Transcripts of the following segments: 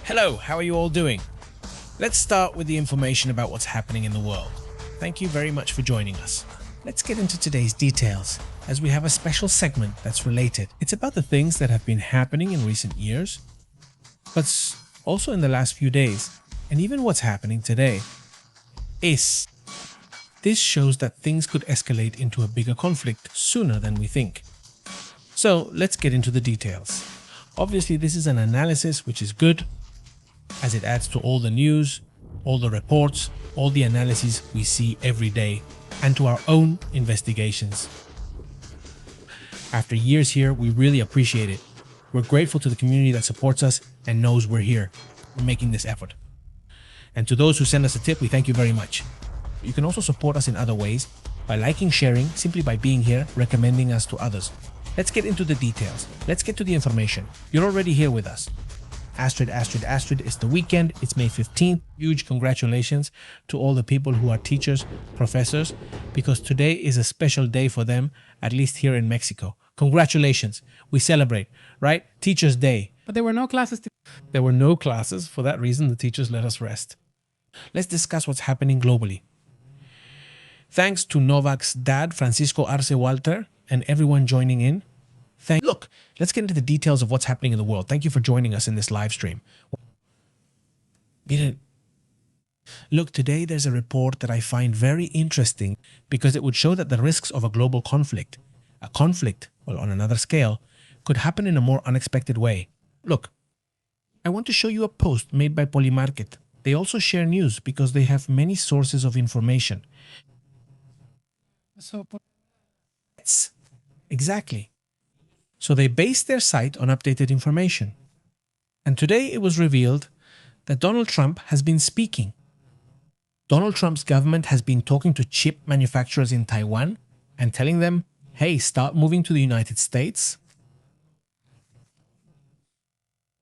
Hello, how are you all doing? Let's start with the information about what's happening in the world. Thank you very much for joining us. Let's get into today's details, as we have a special segment that's related. It's about the things that have been happening in recent years, but also in the last few days, and even what's happening today. This shows that things could escalate into a bigger conflict sooner than we think. So let's get into the details. Obviously, this is an analysis which is good, as it adds to all the news, all the reports, all the analyses we see every day, and to our own investigations. After years here, we really appreciate it. We're grateful to the community that supports us and knows we're here. We're making this effort. And to those who send us a tip, we thank you very much. You can also support us in other ways by liking, sharing, simply by being here, recommending us to others. Let's get into the details. Let's get to the information. You're already here with us. Astrid, it's the weekend. It's May 15th. Huge congratulations to all the people who are teachers, professors, because today is a special day for them, at least here in Mexico. Congratulations. We celebrate, right? Teachers' Day. But there were no classes. There were no classes. For that reason, the teachers let us rest. Let's discuss what's happening globally. Thanks to Novak's dad, Francisco Arce Walter, and everyone joining in. Look, let's get into the details of what's happening in the world. Thank you for joining us in this live stream. Look, today there's a report that I find very interesting because it would show that the risks of a global conflict, well, on another scale, could happen in a more unexpected way. Look, I want to show you a post made by Polymarket. They also share news because they have many sources of information. Yes, exactly. So they base their site on updated information. And today it was revealed that Donald Trump has been speaking. Donald Trump's government has been talking to chip manufacturers in Taiwan and telling them, hey, start moving to the United States.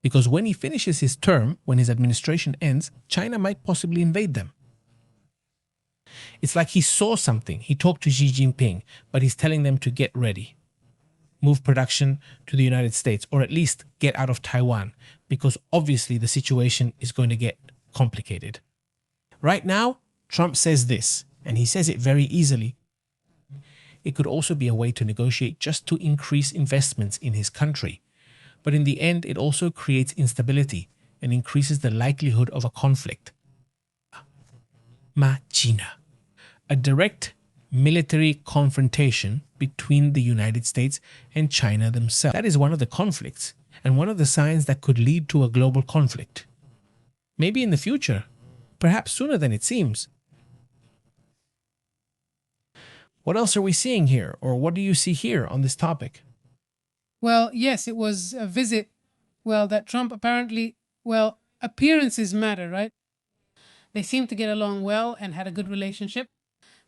Because when he finishes his term, when his administration ends, China might possibly invade them. It's like he saw something. He talked to Xi Jinping, but he's telling them to get ready. Move production to the United States, or at least get out of Taiwan, because obviously the situation is going to get complicated. Right now, Trump says this, and he says it very easily. It could also be a way to negotiate just to increase investments in his country. But in the end, it also creates instability and increases the likelihood of a conflict. China. A direct military confrontation between the United States and China themselves. That is one of the conflicts and one of the signs that could lead to a global conflict. Maybe in the future, perhaps sooner than it seems. What else are we seeing here, or what do you see here on this topic? Well, yes, it was a visit, that Trump apparently, appearances matter, right? They seem to get along well and had a good relationship.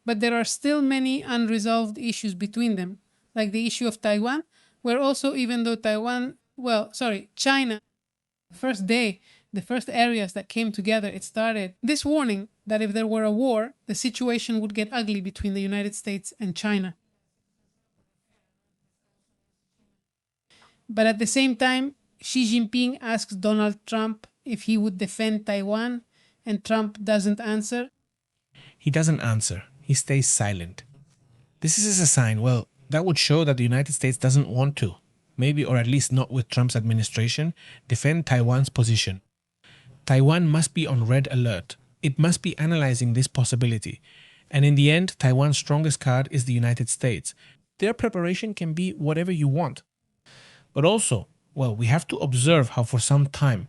But there are still many unresolved issues between them, like the issue of Taiwan, where also, even though China, first day, the first areas that came together, it started this warning that if there were a war, the situation would get ugly between the United States and China. But at the same time, Xi Jinping asks Donald Trump if he would defend Taiwan, and Trump doesn't answer. He doesn't answer. He stays silent. This is a sign, that would show that the United States doesn't want to, maybe, or at least not with Trump's administration, defend Taiwan's position. Taiwan must be on red alert. It must be analyzing this possibility. And in the end, Taiwan's strongest card is the United States. Their preparation can be whatever you want. But also, we have to observe how for some time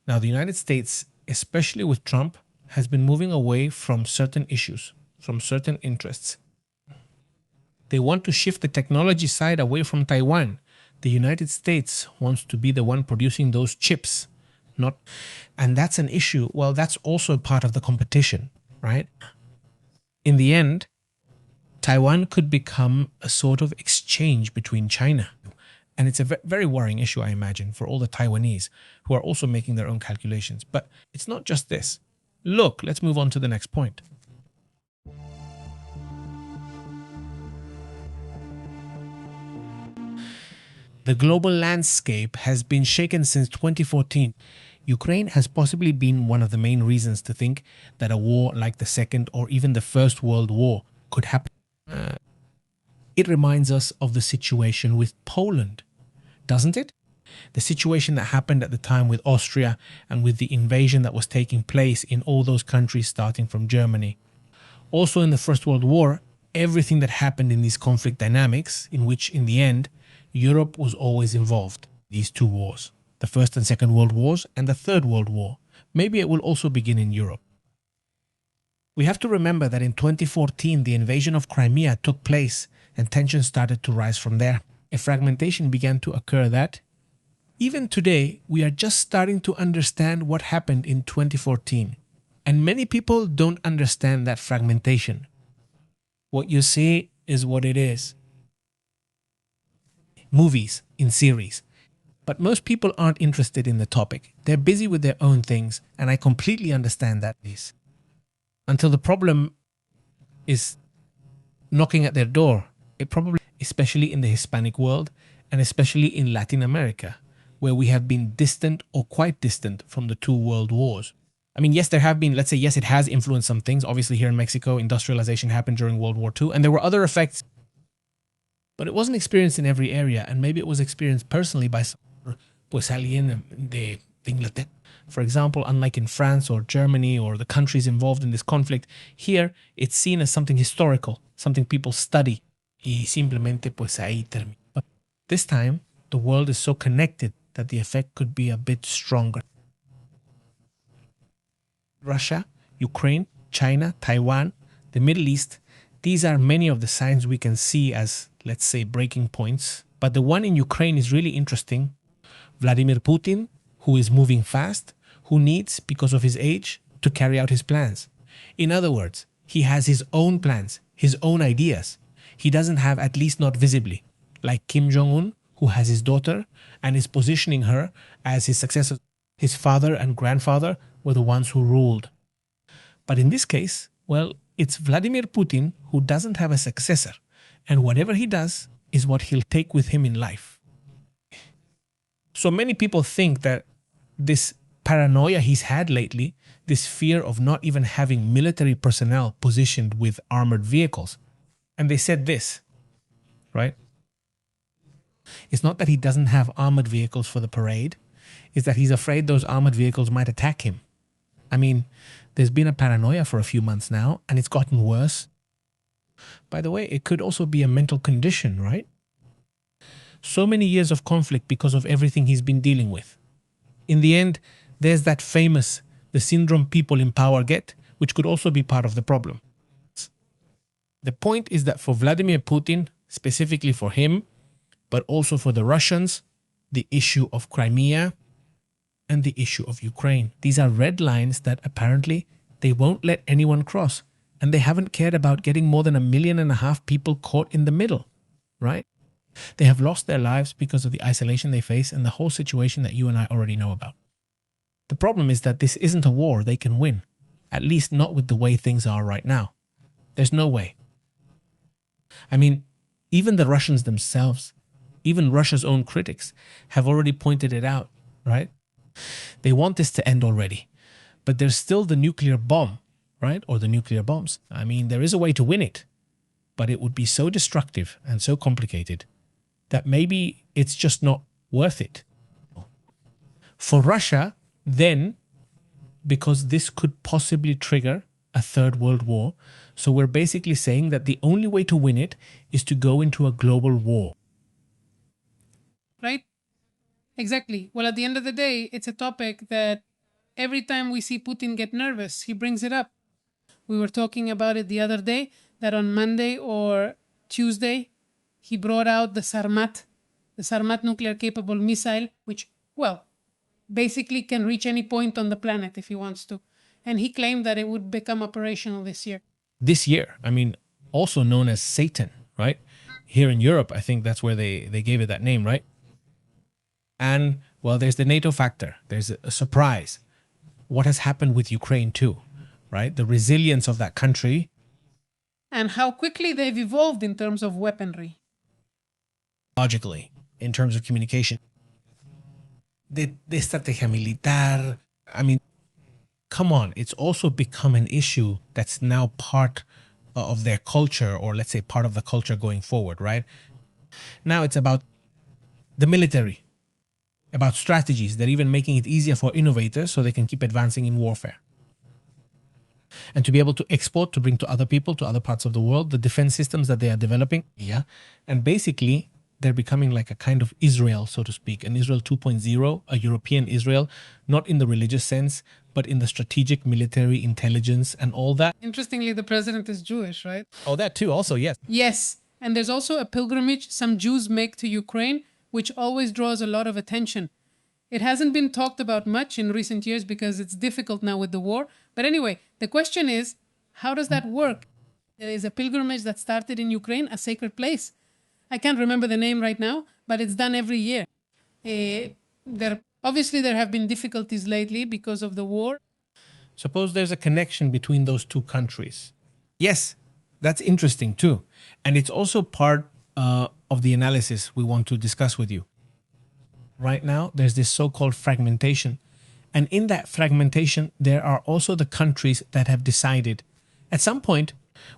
now the United States, especially with Trump, has been moving away from certain issues, from certain interests. They want to shift the technology side away from Taiwan. The United States wants to be the one producing those chips, and that's an issue. That's also part of the competition, right? In the end, Taiwan could become a sort of exchange between China. And it's a very worrying issue, I imagine, for all the Taiwanese who are also making their own calculations. But it's not just this. Look, let's move on to the next point. The global landscape has been shaken since 2014. Ukraine has possibly been one of the main reasons to think that a war like the Second or even the First World War could happen. It reminds us of the situation with Poland, doesn't it? The situation that happened at the time with Austria and with the invasion that was taking place in all those countries starting from Germany. Also in the First World War, everything that happened in these conflict dynamics, in which in the end, Europe was always involved. These two wars, the First and Second World Wars and the Third World War. Maybe it will also begin in Europe. We have to remember that in 2014, the invasion of Crimea took place and tensions started to rise from there. A fragmentation began to occur that, even today, we are just starting to understand what happened in 2014. And many people don't understand that fragmentation. What you see is what it is. Movies in series. But most people aren't interested in the topic. They're busy with their own things, and I completely understand that. Until the problem is knocking at their door, it probably, especially in the Hispanic world, and especially in Latin America, where we have been distant or quite distant from the two world wars. I mean, yes, there have been, let's say, yes, it has influenced some things. Obviously, here in Mexico, industrialization happened during World War II, and there were other effects. But it wasn't experienced in every area, and maybe it was experienced personally by alguien de Inglaterra. For example, unlike in France or Germany or the countries involved in this conflict, here it's seen as something historical, something people study. Y simplemente pues ahí termina. But this time, the world is so connected that the effect could be a bit stronger. Russia, Ukraine, China, Taiwan, the Middle East, these are many of the signs we can see as, let's say, breaking points. But the one in Ukraine is really interesting. Vladimir Putin, who is moving fast, who needs, because of his age, to carry out his plans. In other words, he has his own plans, his own ideas. He doesn't have, at least not visibly, like Kim Jong-un, who has his daughter and is positioning her as his successor. His father and grandfather were the ones who ruled. But in this case, well, it's Vladimir Putin who doesn't have a successor, and whatever he does is what he'll take with him in life. So many people think that this paranoia he's had lately, this fear of not even having military personnel positioned with armored vehicles, and they said this, right? It's not that he doesn't have armored vehicles for the parade, it's that he's afraid those armored vehicles might attack him. I mean, there's been a paranoia for a few months now, and it's gotten worse. By the way, it could also be a mental condition, right? So many years of conflict because of everything he's been dealing with. In the end, there's that famous, the syndrome people in power get, which could also be part of the problem. The point is that for Vladimir Putin, specifically for him, but also for the Russians, the issue of Crimea and the issue of Ukraine. These are red lines that apparently they won't let anyone cross. And they haven't cared about getting more than 1.5 million people caught in the middle, right? They have lost their lives because of the isolation they face and the whole situation that you and I already know about. The problem is that this isn't a war they can win, at least not with the way things are right now. There's no way. I mean, even the Russians themselves, even Russia's own critics have already pointed it out, right? They want this to end already, but there's still the nuclear bomb, right? Or the nuclear bombs. I mean, there is a way to win it, but it would be so destructive and so complicated that maybe it's just not worth it. For Russia, then, because this could possibly trigger a third world war, so we're basically saying that the only way to win it is to go into a global war. Right? Exactly. Well, at the end of the day, it's a topic that every time we see Putin get nervous, he brings it up. We were talking about it the other day, that on Monday or Tuesday, he brought out the Sarmat nuclear-capable missile, which, well, basically can reach any point on the planet if he wants to. And he claimed that it would become operational this year. This year, I mean, also known as Satan, right? Here in Europe, I think that's where they gave it that name, right? And, well, there's the NATO factor. There's a surprise. What has happened with Ukraine too, right? The resilience of that country. And how quickly they've evolved in terms of weaponry. Logically, in terms of communication. de estrategia militar. I mean, come on, it's also become an issue that's now part of their culture, or let's say part of the culture going forward, right? Now it's about the military, about strategies. They're even making it easier for innovators so they can keep advancing in warfare. And to be able to export, to bring to other people, to other parts of the world, the defense systems that they are developing. Yeah. And basically, they're becoming like a kind of Israel, so to speak, an Israel 2.0, a European Israel, not in the religious sense, but in the strategic, military, intelligence, and all that. Interestingly, the president is Jewish, right? Oh, that too, also, yes. Yes, and there's also a pilgrimage some Jews make to Ukraine, which always draws a lot of attention. It hasn't been talked about much in recent years because it's difficult now with the war. But anyway, the question is, how does that work? There is a pilgrimage that started in Ukraine, a sacred place. I can't remember the name right now, but it's done every year. Obviously, there have been difficulties lately because of the war. Suppose there's a connection between those two countries. Yes, that's interesting too. And it's also part of the analysis we want to discuss with you. Right now, there's this so-called fragmentation. And in that fragmentation, there are also the countries that have decided at some point,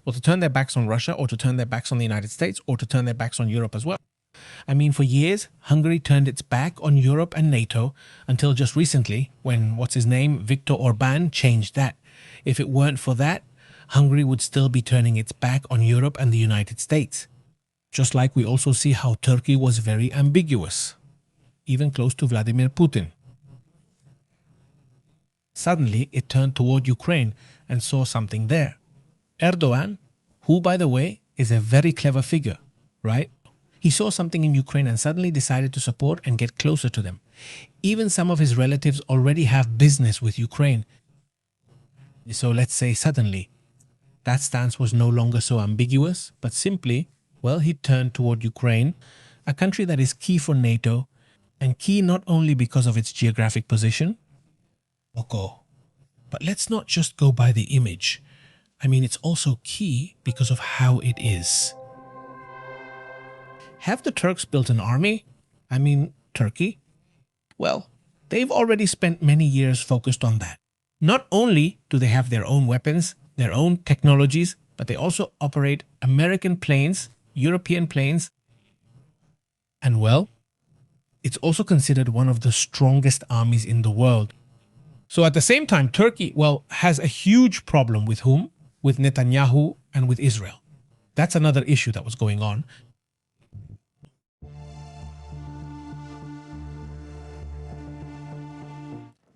well, to turn their backs on Russia, or to turn their backs on the United States, or to turn their backs on Europe as well. I mean, for years, Hungary turned its back on Europe and NATO until just recently when, Viktor Orban changed that. If it weren't for that, Hungary would still be turning its back on Europe and the United States. Just like we also see how Turkey was very ambiguous, even close to Vladimir Putin. Suddenly, it turned toward Ukraine and saw something there. Erdogan, who, by the way, is a very clever figure, right? He saw something in Ukraine and suddenly decided to support and get closer to them. Even some of his relatives already have business with Ukraine. So let's say suddenly, that stance was no longer so ambiguous, but simply, well, he turned toward Ukraine, a country that is key for NATO, and key not only because of its geographic position, but let's not just go by the image. I mean, it's also key because of how it is. Have the Turks built an army? I mean, Turkey? Well, they've already spent many years focused on that. Not only do they have their own weapons, their own technologies, but they also operate American planes, European planes, and well, it's also considered one of the strongest armies in the world. So at the same time, Turkey, well, has a huge problem with whom? With Netanyahu and with Israel. That's another issue that was going on.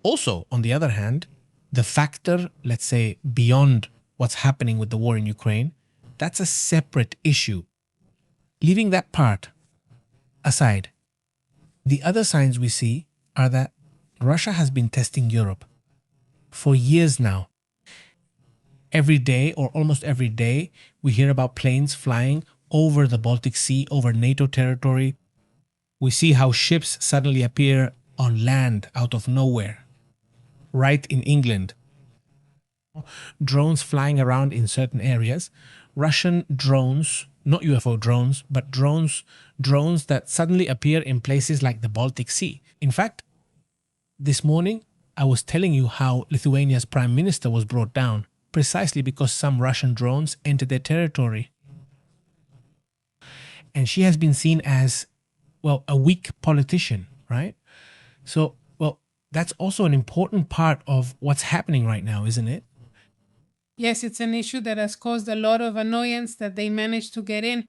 Also, on the other hand, the factor, let's say, beyond what's happening with the war in Ukraine, that's a separate issue. Leaving that part aside, the other signs we see are that Russia has been testing Europe for years now. Every day, or almost every day, we hear about planes flying over the Baltic Sea, over NATO territory. We see how ships suddenly appear on land out of nowhere, right in England. Drones flying around in certain areas. Russian drones, not UFO drones, but drones that suddenly appear in places like the Baltic Sea. In fact, this morning, I was telling you how Lithuania's prime minister was brought down precisely because some Russian drones entered their territory. And she has been seen as, well, a weak politician, right? So, well, that's also an important part of what's happening right now, isn't it? Yes, it's an issue that has caused a lot of annoyance that they managed to get in,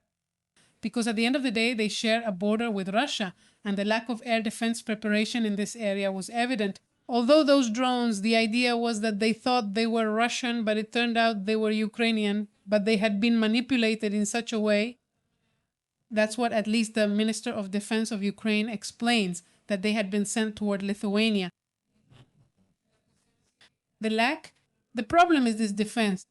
because at the end of the day, they share a border with Russia, and the lack of air defense preparation in this area was evident. Although those drones, the idea was that they thought they were Russian, but it turned out they were Ukrainian, but they had been manipulated in such a way. That's what at least the Minister of Defense of Ukraine explains, that they had been sent toward Lithuania. The problem is this defense.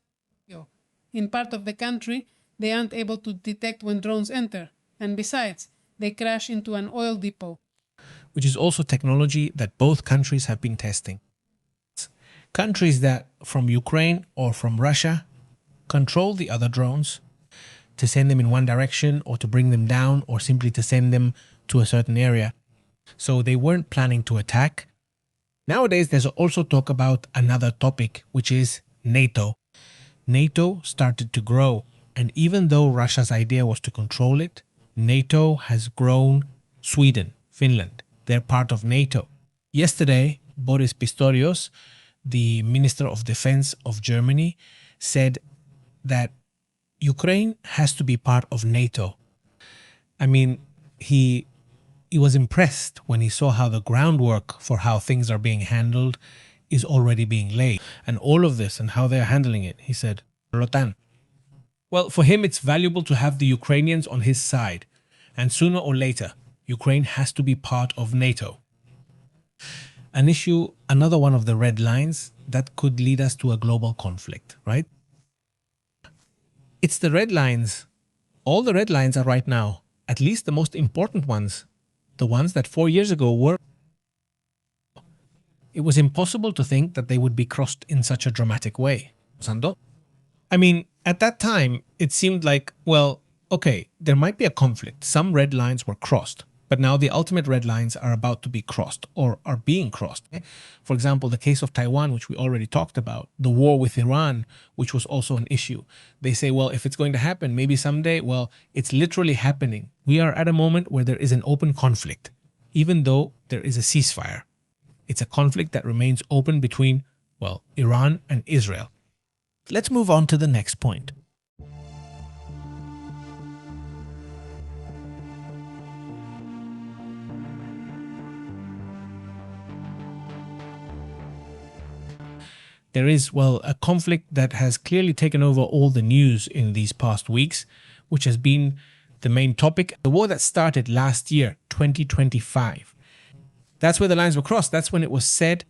In part of the country, they aren't able to detect when drones enter. And besides, they crash into an oil depot. Which is also technology that both countries have been testing. Countries that, from Ukraine or from Russia, control the other drones to send them in one direction or to bring them down or simply to send them to a certain area. So they weren't planning to attack. Nowadays, there's also talk about another topic, which is NATO. NATO started to grow, and even though Russia's idea was to control it, NATO has grown. Sweden, Finland, they're part of NATO. Yesterday, Boris Pistorius, the Minister of Defense of Germany, said that Ukraine has to be part of NATO. I mean, he was impressed when he saw how the groundwork for how things are being handled is already being laid. And all of this and how they're handling it, he said, Rotan. Well, for him, it's valuable to have the Ukrainians on his side. And sooner or later, Ukraine has to be part of NATO. An issue, another one of the red lines that could lead us to a global conflict, right? It's the red lines. All the red lines are right now, at least the most important ones, the ones that 4 years ago were. It was impossible to think that they would be crossed in such a dramatic way. Sando? I mean, at that time, it seemed like, well, okay, there might be a conflict. Some red lines were crossed, but now the ultimate red lines are about to be crossed or are being crossed. For example, the case of Taiwan, which we already talked about, the war with Iran, which was also an issue. They say, well, if it's going to happen, maybe someday, well, it's literally happening. We are at a moment where there is an open conflict, even though there is a ceasefire. It's a conflict that remains open between, well, Iran and Israel. Let's move on to the next point. There is, well, a conflict that has clearly taken over all the news in these past weeks, which has been the main topic. The war that started last year, 2025. That's where the lines were crossed. That's when it was said,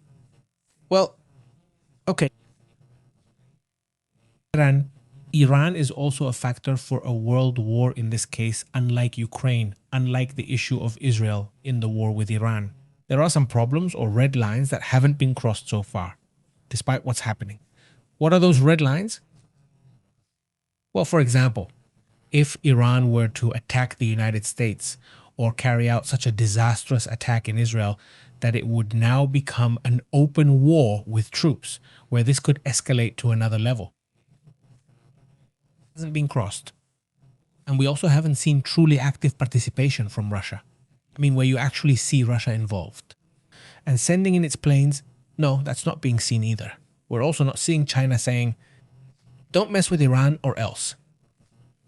well, okay. Iran is also a factor for a world war in this case, unlike Ukraine, unlike the issue of Israel in the war with Iran. There are some problems or red lines that haven't been crossed so far, despite what's happening. What are those red lines? Well, for example, if Iran were to attack the United States or carry out such a disastrous attack in Israel, that it would now become an open war with troops, where this could escalate to another level. Hasn't been crossed. And we also haven't seen truly active participation from Russia. I mean, where you actually see Russia involved. And sending in its planes, no, that's not being seen either. We're also not seeing China saying, don't mess with Iran or else.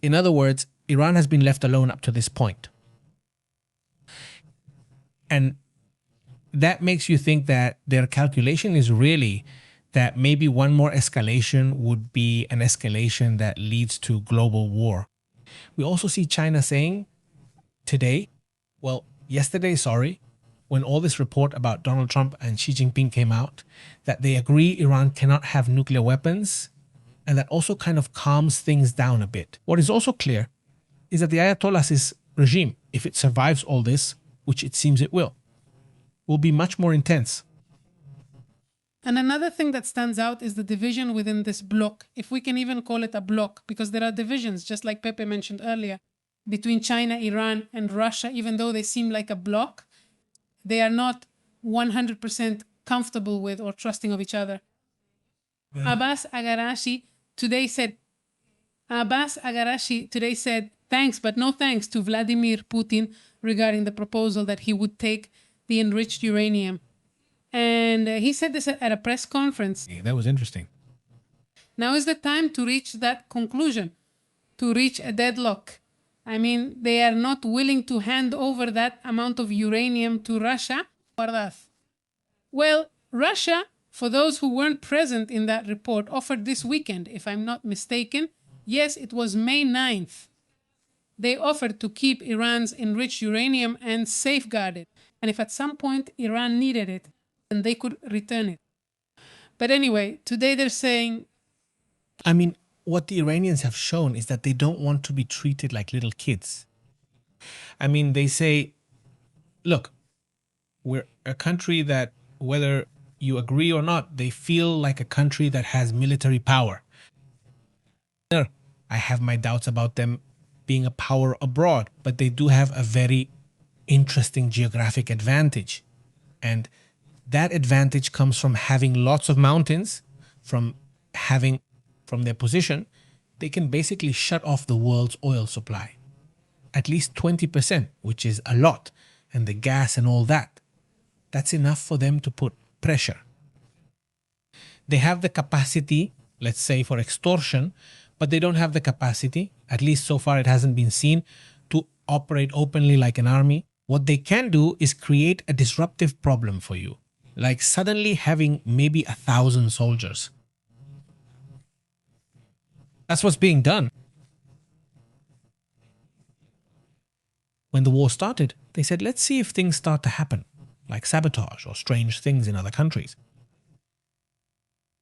In other words, Iran has been left alone up to this point. And that makes you think that their calculation is really that maybe one more escalation would be an escalation that leads to global war. We also see China saying today, well, yesterday, sorry, when all this report about Donald Trump and Xi Jinping came out, that they agree Iran cannot have nuclear weapons, and that also kind of calms things down a bit. What is also clear is that the Ayatollah's regime, if it survives all this, which it seems it will be much more intense. And another thing that stands out is the division within this bloc, if we can even call it a bloc, because there are divisions, just like Pepe mentioned earlier, between China, Iran, and Russia. Even though they seem like a bloc, they are not 100% comfortable with or trusting of each other. Abbas Agarashi today said, thanks, but no thanks to Vladimir Putin regarding the proposal that he would take the enriched uranium. And he said this at a press conference. That was interesting. Now is the time to reach that conclusion, to reach a deadlock. I mean, they are not willing to hand over that amount of uranium to Russia. Well, Russia, for those who weren't present in that report, offered this weekend, if I'm not mistaken. Yes, it was May 9th. They offered to keep Iran's enriched uranium and safeguard it. And if at some point Iran needed it, then they could return it. But anyway, today they're saying... I mean, what the Iranians have shown is that they don't want to be treated like little kids. I mean, they say, look, we're a country that, whether you agree or not, they feel like a country that has military power. I have my doubts about them being a power abroad, but they do have a very interesting geographic advantage. And that advantage comes from having lots of mountains, from their position, they can basically shut off the world's oil supply. At least 20%, which is a lot. And the gas and all that. That's enough for them to put pressure. They have the capacity, let's say, for extortion, but they don't have the capacity, at least so far it hasn't been seen, to operate openly like an army. What they can do is create a disruptive problem for you, like suddenly having maybe 1,000 soldiers. That's what's being done. When the war started, they said, let's see if things start to happen, like sabotage or strange things in other countries.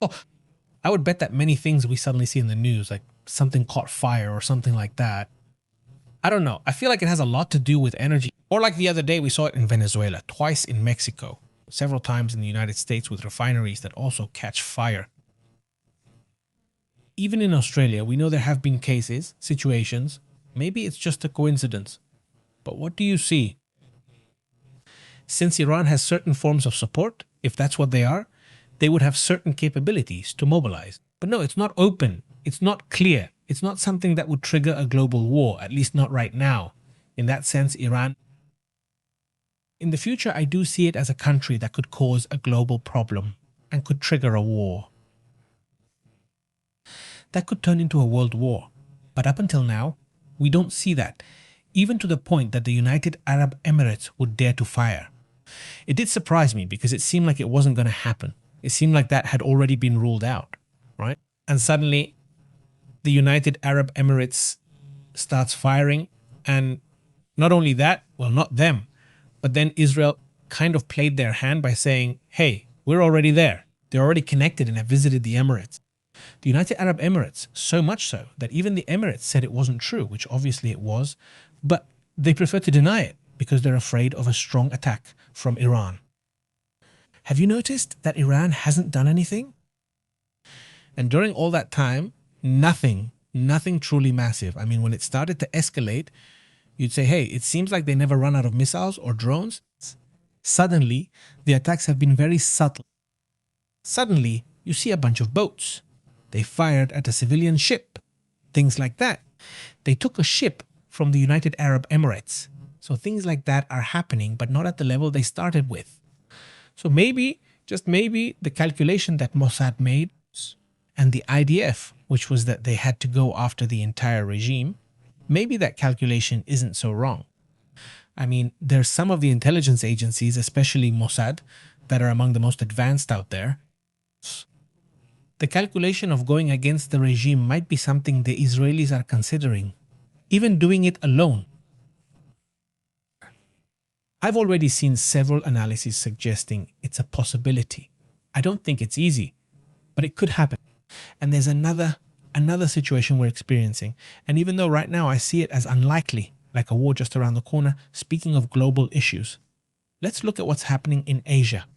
Oh, I would bet that many things we suddenly see in the news, like something caught fire or something like that. I don't know. I feel like it has a lot to do with energy. Or like the other day, we saw it in Venezuela, twice in Mexico, several times in the United States with refineries that also catch fire. Even in Australia, we know there have been cases, situations. Maybe it's just a coincidence. But what do you see? Since Iran has certain forms of support, if that's what they are, they would have certain capabilities to mobilize. But no, it's not open. It's not clear. It's not something that would trigger a global war, at least not right now. In that sense, Iran. In the future, I do see it as a country that could cause a global problem and could trigger a war. That could turn into a world war. But up until now, we don't see that, even to the point that the United Arab Emirates would dare to fire. It did surprise me because it seemed like it wasn't going to happen. It seemed like that had already been ruled out, right? And suddenly, the United Arab Emirates starts firing. And not only that, well, not them, but then Israel kind of played their hand by saying, hey, we're already there. They're already connected and have visited the Emirates. The United Arab Emirates, so much so that even the Emirates said it wasn't true, which obviously it was, but they prefer to deny it because they're afraid of a strong attack from Iran. Have you noticed that Iran hasn't done anything? And during all that time, nothing truly massive. I mean, when it started to escalate, you'd say, hey, it seems like they never run out of missiles or drones. Suddenly, the attacks have been very subtle. Suddenly, you see a bunch of boats. They fired at a civilian ship. Things like that. They took a ship from the United Arab Emirates. So things like that are happening, but not at the level they started with. So maybe, just maybe, the calculation that Mossad made and the IDF, which was that they had to go after the entire regime, maybe that calculation isn't so wrong. I mean, there's some of the intelligence agencies, especially Mossad, that are among the most advanced out there. The calculation of going against the regime might be something the Israelis are considering, even doing it alone. I've already seen several analyses suggesting it's a possibility. I don't think it's easy, but it could happen. And there's another situation we're experiencing. And even though right now I see it as unlikely, like a war just around the corner, speaking of global issues, let's look at what's happening in Asia.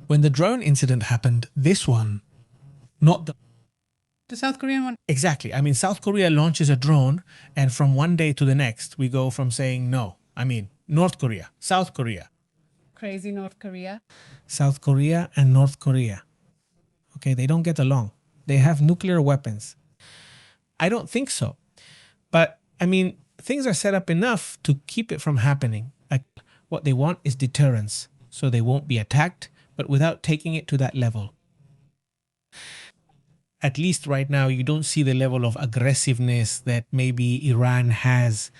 When the drone incident happened, this one, not The South Korean one? Exactly. I mean, South Korea launches a drone, and from one day to the next, we go from saying no. I mean, North Korea, South Korea. Crazy North Korea. South Korea and North Korea. Okay, they don't get along. They have nuclear weapons. I don't think so. But, I mean, things are set up enough to keep it from happening. Like, what they want is deterrence, so they won't be attacked, but without taking it to that level. At least right now, you don't see the level of aggressiveness that maybe Iran has,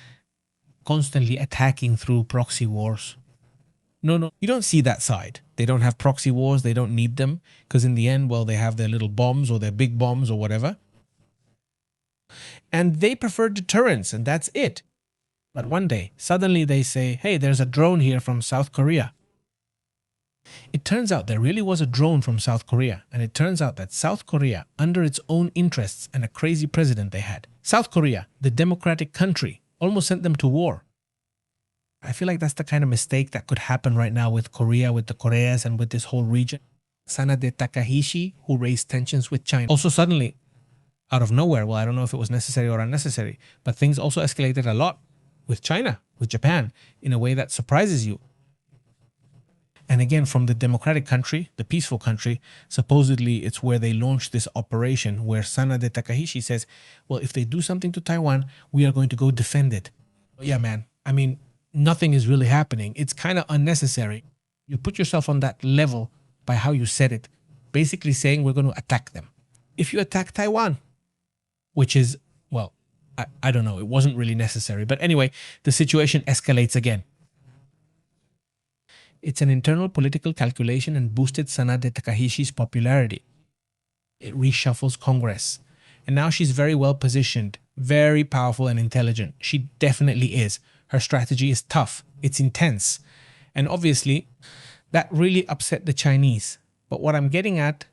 constantly attacking through proxy wars. No, you don't see that side. They don't have proxy wars. They don't need them because in the end, well, they have their little bombs or their big bombs or whatever. And they prefer deterrence, and that's it. But one day, suddenly they say, hey, there's a drone here from South Korea. It turns out there really was a drone from South Korea, and it turns out that South Korea, under its own interests and a crazy president they had, South Korea, the democratic country, almost sent them to war. I feel like that's the kind of mistake that could happen right now with Korea, with the Koreas, and with this whole region. Sanade Takahashi, who raised tensions with China. Also suddenly, out of nowhere. Well, I don't know if it was necessary or unnecessary, but things also escalated a lot with China, with Japan, in a way that surprises you. And again, from the democratic country, the peaceful country, supposedly it's where they launched this operation where Sanade Takahashi says, well, if they do something to Taiwan, we are going to go defend it. Yeah, man. I mean, nothing is really happening. It's kind of unnecessary. You put yourself on that level by how you said it, basically saying we're going to attack them. If you attack Taiwan, which is, well, I don't know, it wasn't really necessary. But anyway, the situation escalates again. It's an internal political calculation and boosted Sanade Takahashi's popularity. It reshuffles Congress. And now she's very well positioned, very powerful and intelligent. She definitely is. Her strategy is tough. It's intense. And obviously, that really upset the Chinese. But what I'm getting at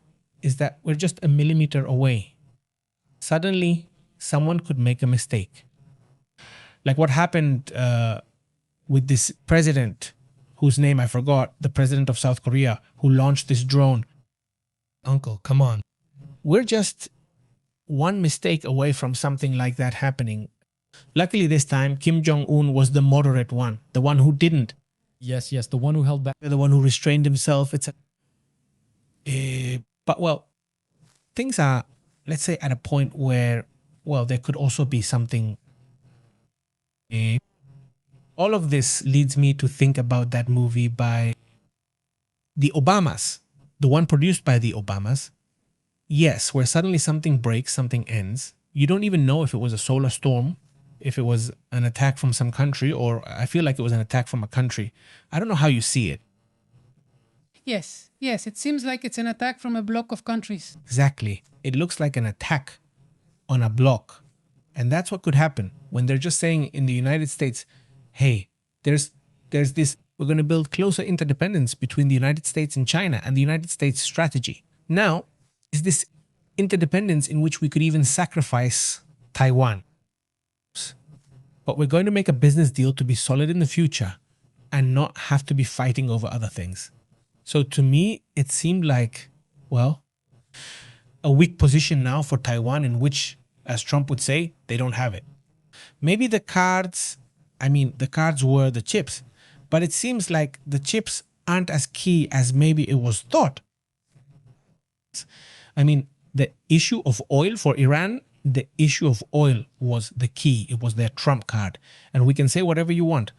is that we're just a millimeter away. Suddenly, someone could make a mistake. Like what happened with this president, whose name I forgot, the president of South Korea, who launched this drone. Uncle, come on. We're just one mistake away from something like that happening. Luckily this time, Kim Jong-un was the moderate one, the one who didn't. Yes, the one who held back. The one who restrained himself. But well, things are, let's say, at a point where, well, there could also be something. All of this leads me to think about that movie by the Obamas, the one produced by the Obamas. Yes, where suddenly something breaks, something ends. You don't even know if it was a solar storm, if it was an attack from some country, or I feel like it was an attack from a country. I don't know how you see it. Yes, it seems like it's an attack from a block of countries. Exactly. It looks like an attack on a block. And that's what could happen when they're just saying in the United States, hey, there's this, we're going to build closer interdependence between the United States and China and the United States strategy. Now, is this interdependence in which we could even sacrifice Taiwan? But we're going to make a business deal to be solid in the future and not have to be fighting over other things. So to me, it seemed like, well, a weak position now for Taiwan in which, as Trump would say, they don't have it. Maybe the cards were the chips, but it seems like the chips aren't as key as maybe it was thought. I mean, the issue of oil for Iran, the issue of oil was the key. It was their trump card. And we can say whatever you want,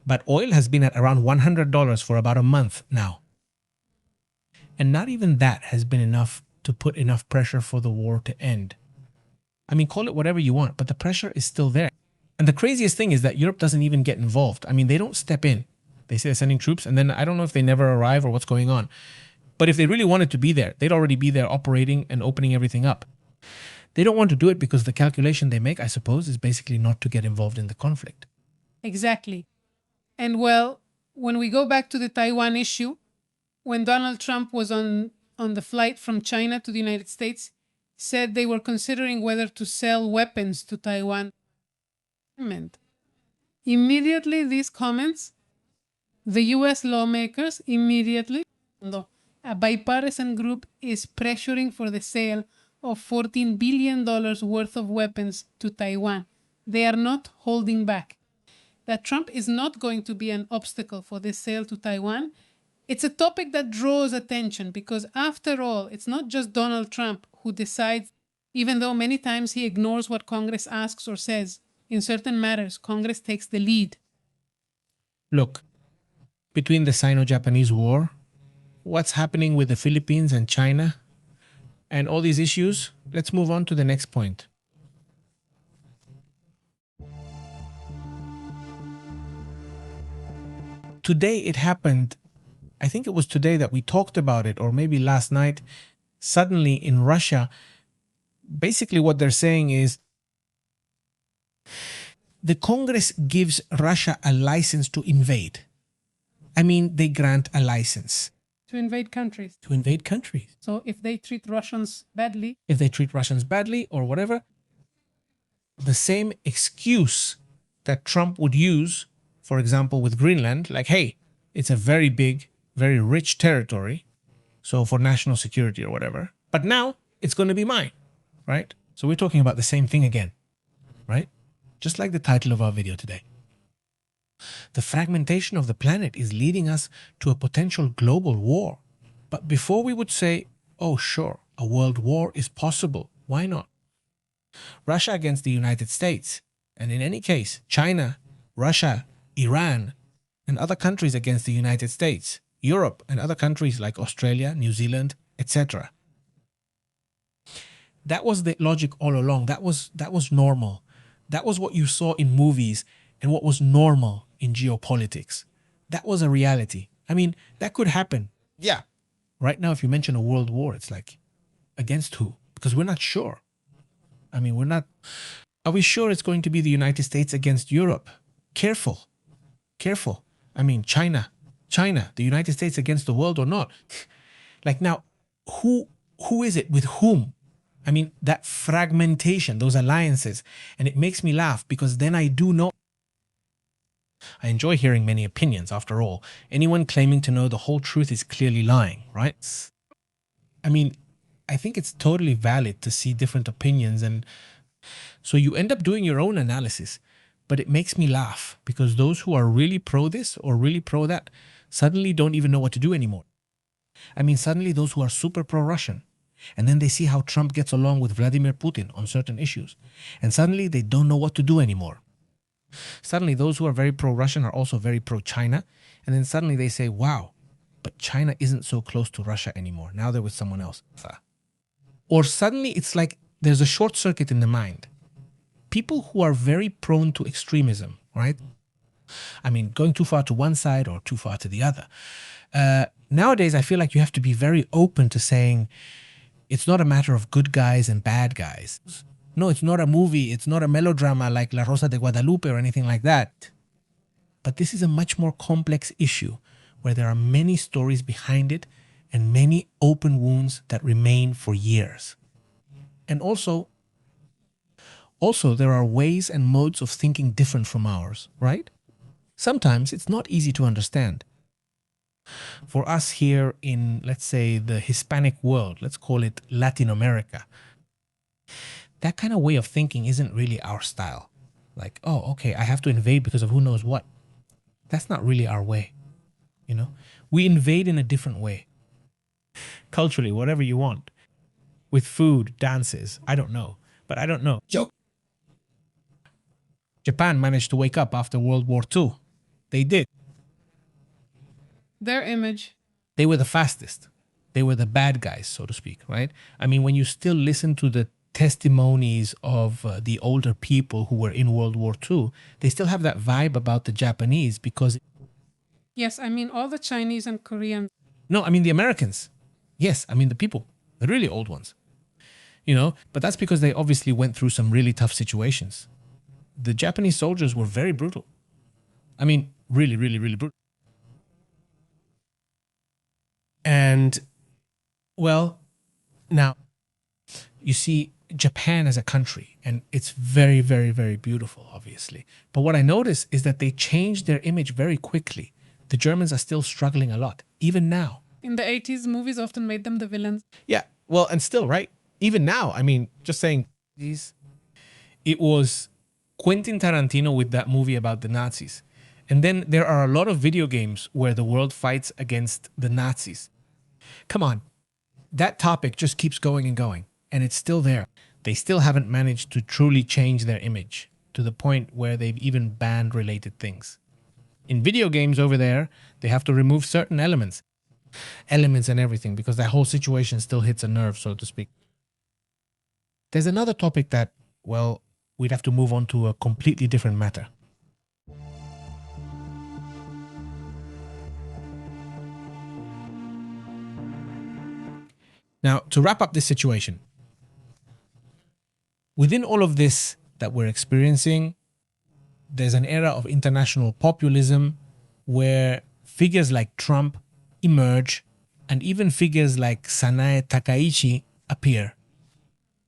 but oil has been at around $100 for about a month now. And not even that has been enough to put enough pressure for the war to end. I mean, call it whatever you want, but the pressure is still there. And the craziest thing is that Europe doesn't even get involved. I mean, they don't step in. They say they're sending troops, and then I don't know if they never arrive or what's going on. But if they really wanted to be there, they'd already be there operating and opening everything up. They don't want to do it because the calculation they make, I suppose, is basically not to get involved in the conflict. Exactly. And well, when we go back to the Taiwan issue, when Donald Trump was on the flight from China to the United States, said they were considering whether to sell weapons to Taiwan. Immediately these comments, the US lawmakers immediately, a bipartisan group is pressuring for the sale of $14 billion worth of weapons to Taiwan. They are not holding back. That Trump is not going to be an obstacle for this sale to Taiwan. It's a topic that draws attention because after all, it's not just Donald Trump who decides, even though many times he ignores what Congress asks or says. In certain matters, Congress takes the lead. Look, between the Sino-Japanese War, what's happening with the Philippines and China, and all these issues, let's move on to the next point. Today it happened. I think it was today that we talked about it, or maybe last night. Suddenly in Russia, basically what they're saying is the Congress gives Russia a license to invade. I mean, they grant a license. To invade countries. To invade countries. So if they treat Russians badly. If they treat Russians badly or whatever, the same excuse that Trump would use, for example, with Greenland, like, hey, it's a very big, very rich territory, so for national security or whatever, but now it's going to be mine, right? So we're talking about the same thing again, right? Just like the title of our video today. The fragmentation of the planet is leading us to a potential global war. But before we would say, oh sure, a world war is possible, why not? Russia against the United States, and in any case, China, Russia, Iran, and other countries against the United States, Europe, and other countries like Australia, New Zealand, etc. That was the logic all along. That was normal. That was what you saw in movies and what was normal in geopolitics. That was a reality. I mean, that could happen. Yeah. Right now, if you mention a world war, it's like, against who? Because we're not sure. I mean, we're not... Are we sure it's going to be the United States against Europe? Careful. Careful. I mean, China, the United States against the world or not? Like now, who is it with whom? I mean, that fragmentation, those alliances, and it makes me laugh because then I do know. I enjoy hearing many opinions. After all, anyone claiming to know the whole truth is clearly lying, right? I mean, I think it's totally valid to see different opinions, and so you end up doing your own analysis. But it makes me laugh because those who are really pro this or really pro that suddenly don't even know what to do anymore. I mean, suddenly those who are super pro-Russian, and then they see how Trump gets along with Vladimir Putin on certain issues, and suddenly they don't know what to do anymore. Suddenly those who are very pro-Russian are also very pro-China, and then suddenly they say, wow, but China isn't so close to Russia anymore. Now they're with someone else. Or suddenly it's like there's a short circuit in the mind. People who are very prone to extremism, right? I mean, going too far to one side or too far to the other. Nowadays, I feel like you have to be very open to saying it's not a matter of good guys and bad guys. No, it's not a movie. It's not a melodrama like La Rosa de Guadalupe or anything like that. But this is a much more complex issue where there are many stories behind it and many open wounds that remain for years. And also, there are ways and modes of thinking different from ours, right? Sometimes it's not easy to understand. For us here in, let's say, the Hispanic world, let's call it Latin America, that kind of way of thinking isn't really our style. Like, oh, okay, I have to invade because of who knows what. That's not really our way, you know? We invade in a different way. Culturally, whatever you want. With food, dances, I don't know. But I don't know. Joke. Japan managed to wake up after World War II. They did. Their image. They were the fastest. They were the bad guys, so to speak, right? I mean, when you still listen to the testimonies of the older people who were in World War II, they still have that vibe about the Japanese because... Yes, I mean all the Chinese and Koreans. No, I mean the Americans. Yes, I mean the people, the really old ones. You know, but that's because they obviously went through some really tough situations. The Japanese soldiers were very brutal. I mean, really, really, really brutal. And, well, now, you see, Japan as a country, and it's very, very, very beautiful, obviously. But what I notice is that they changed their image very quickly. The Germans are still struggling a lot, even now. In the 80s, movies often made them the villains. Yeah, well, and still, right? Even now, I mean, just saying, it was Quentin Tarantino with that movie about the Nazis. And then there are a lot of video games where the world fights against the Nazis. Come on, that topic just keeps going and going, and it's still there. They still haven't managed to truly change their image to the point where they've even banned related things. In video games over there, they have to remove certain elements and everything because that whole situation still hits a nerve, so to speak. There's another topic that, well, we'd have to move on to a completely different matter. Now, to wrap up this situation, within all of this that we're experiencing, there's an era of international populism where figures like Trump emerge and even figures like Sanae Takaichi appear.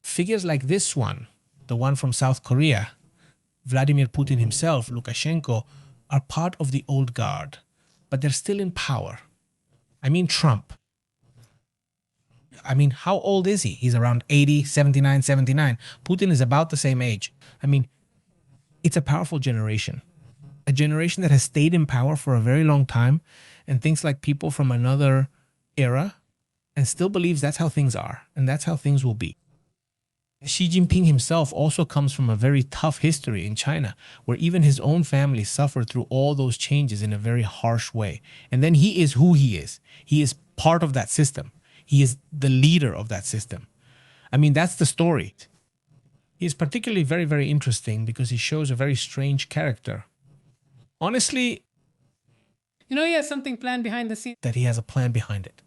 Figures like this one, the one from South Korea, Vladimir Putin himself, Lukashenko, are part of the old guard, but they're still in power. I mean Trump. I mean, how old is he? He's around 80, 79, 79. Putin is about the same age. I mean, it's a powerful generation. A generation that has stayed in power for a very long time and thinks like people from another era and still believes that's how things are and that's how things will be. Xi Jinping himself also comes from a very tough history in China, where even his own family suffered through all those changes in a very harsh way. And then he is who he is. He is part of that system. He is the leader of that system. I mean, that's the story. He is particularly very, very interesting because he shows a very strange character. Honestly, You know, he has something planned behind the scenes. that he has a plan behind it.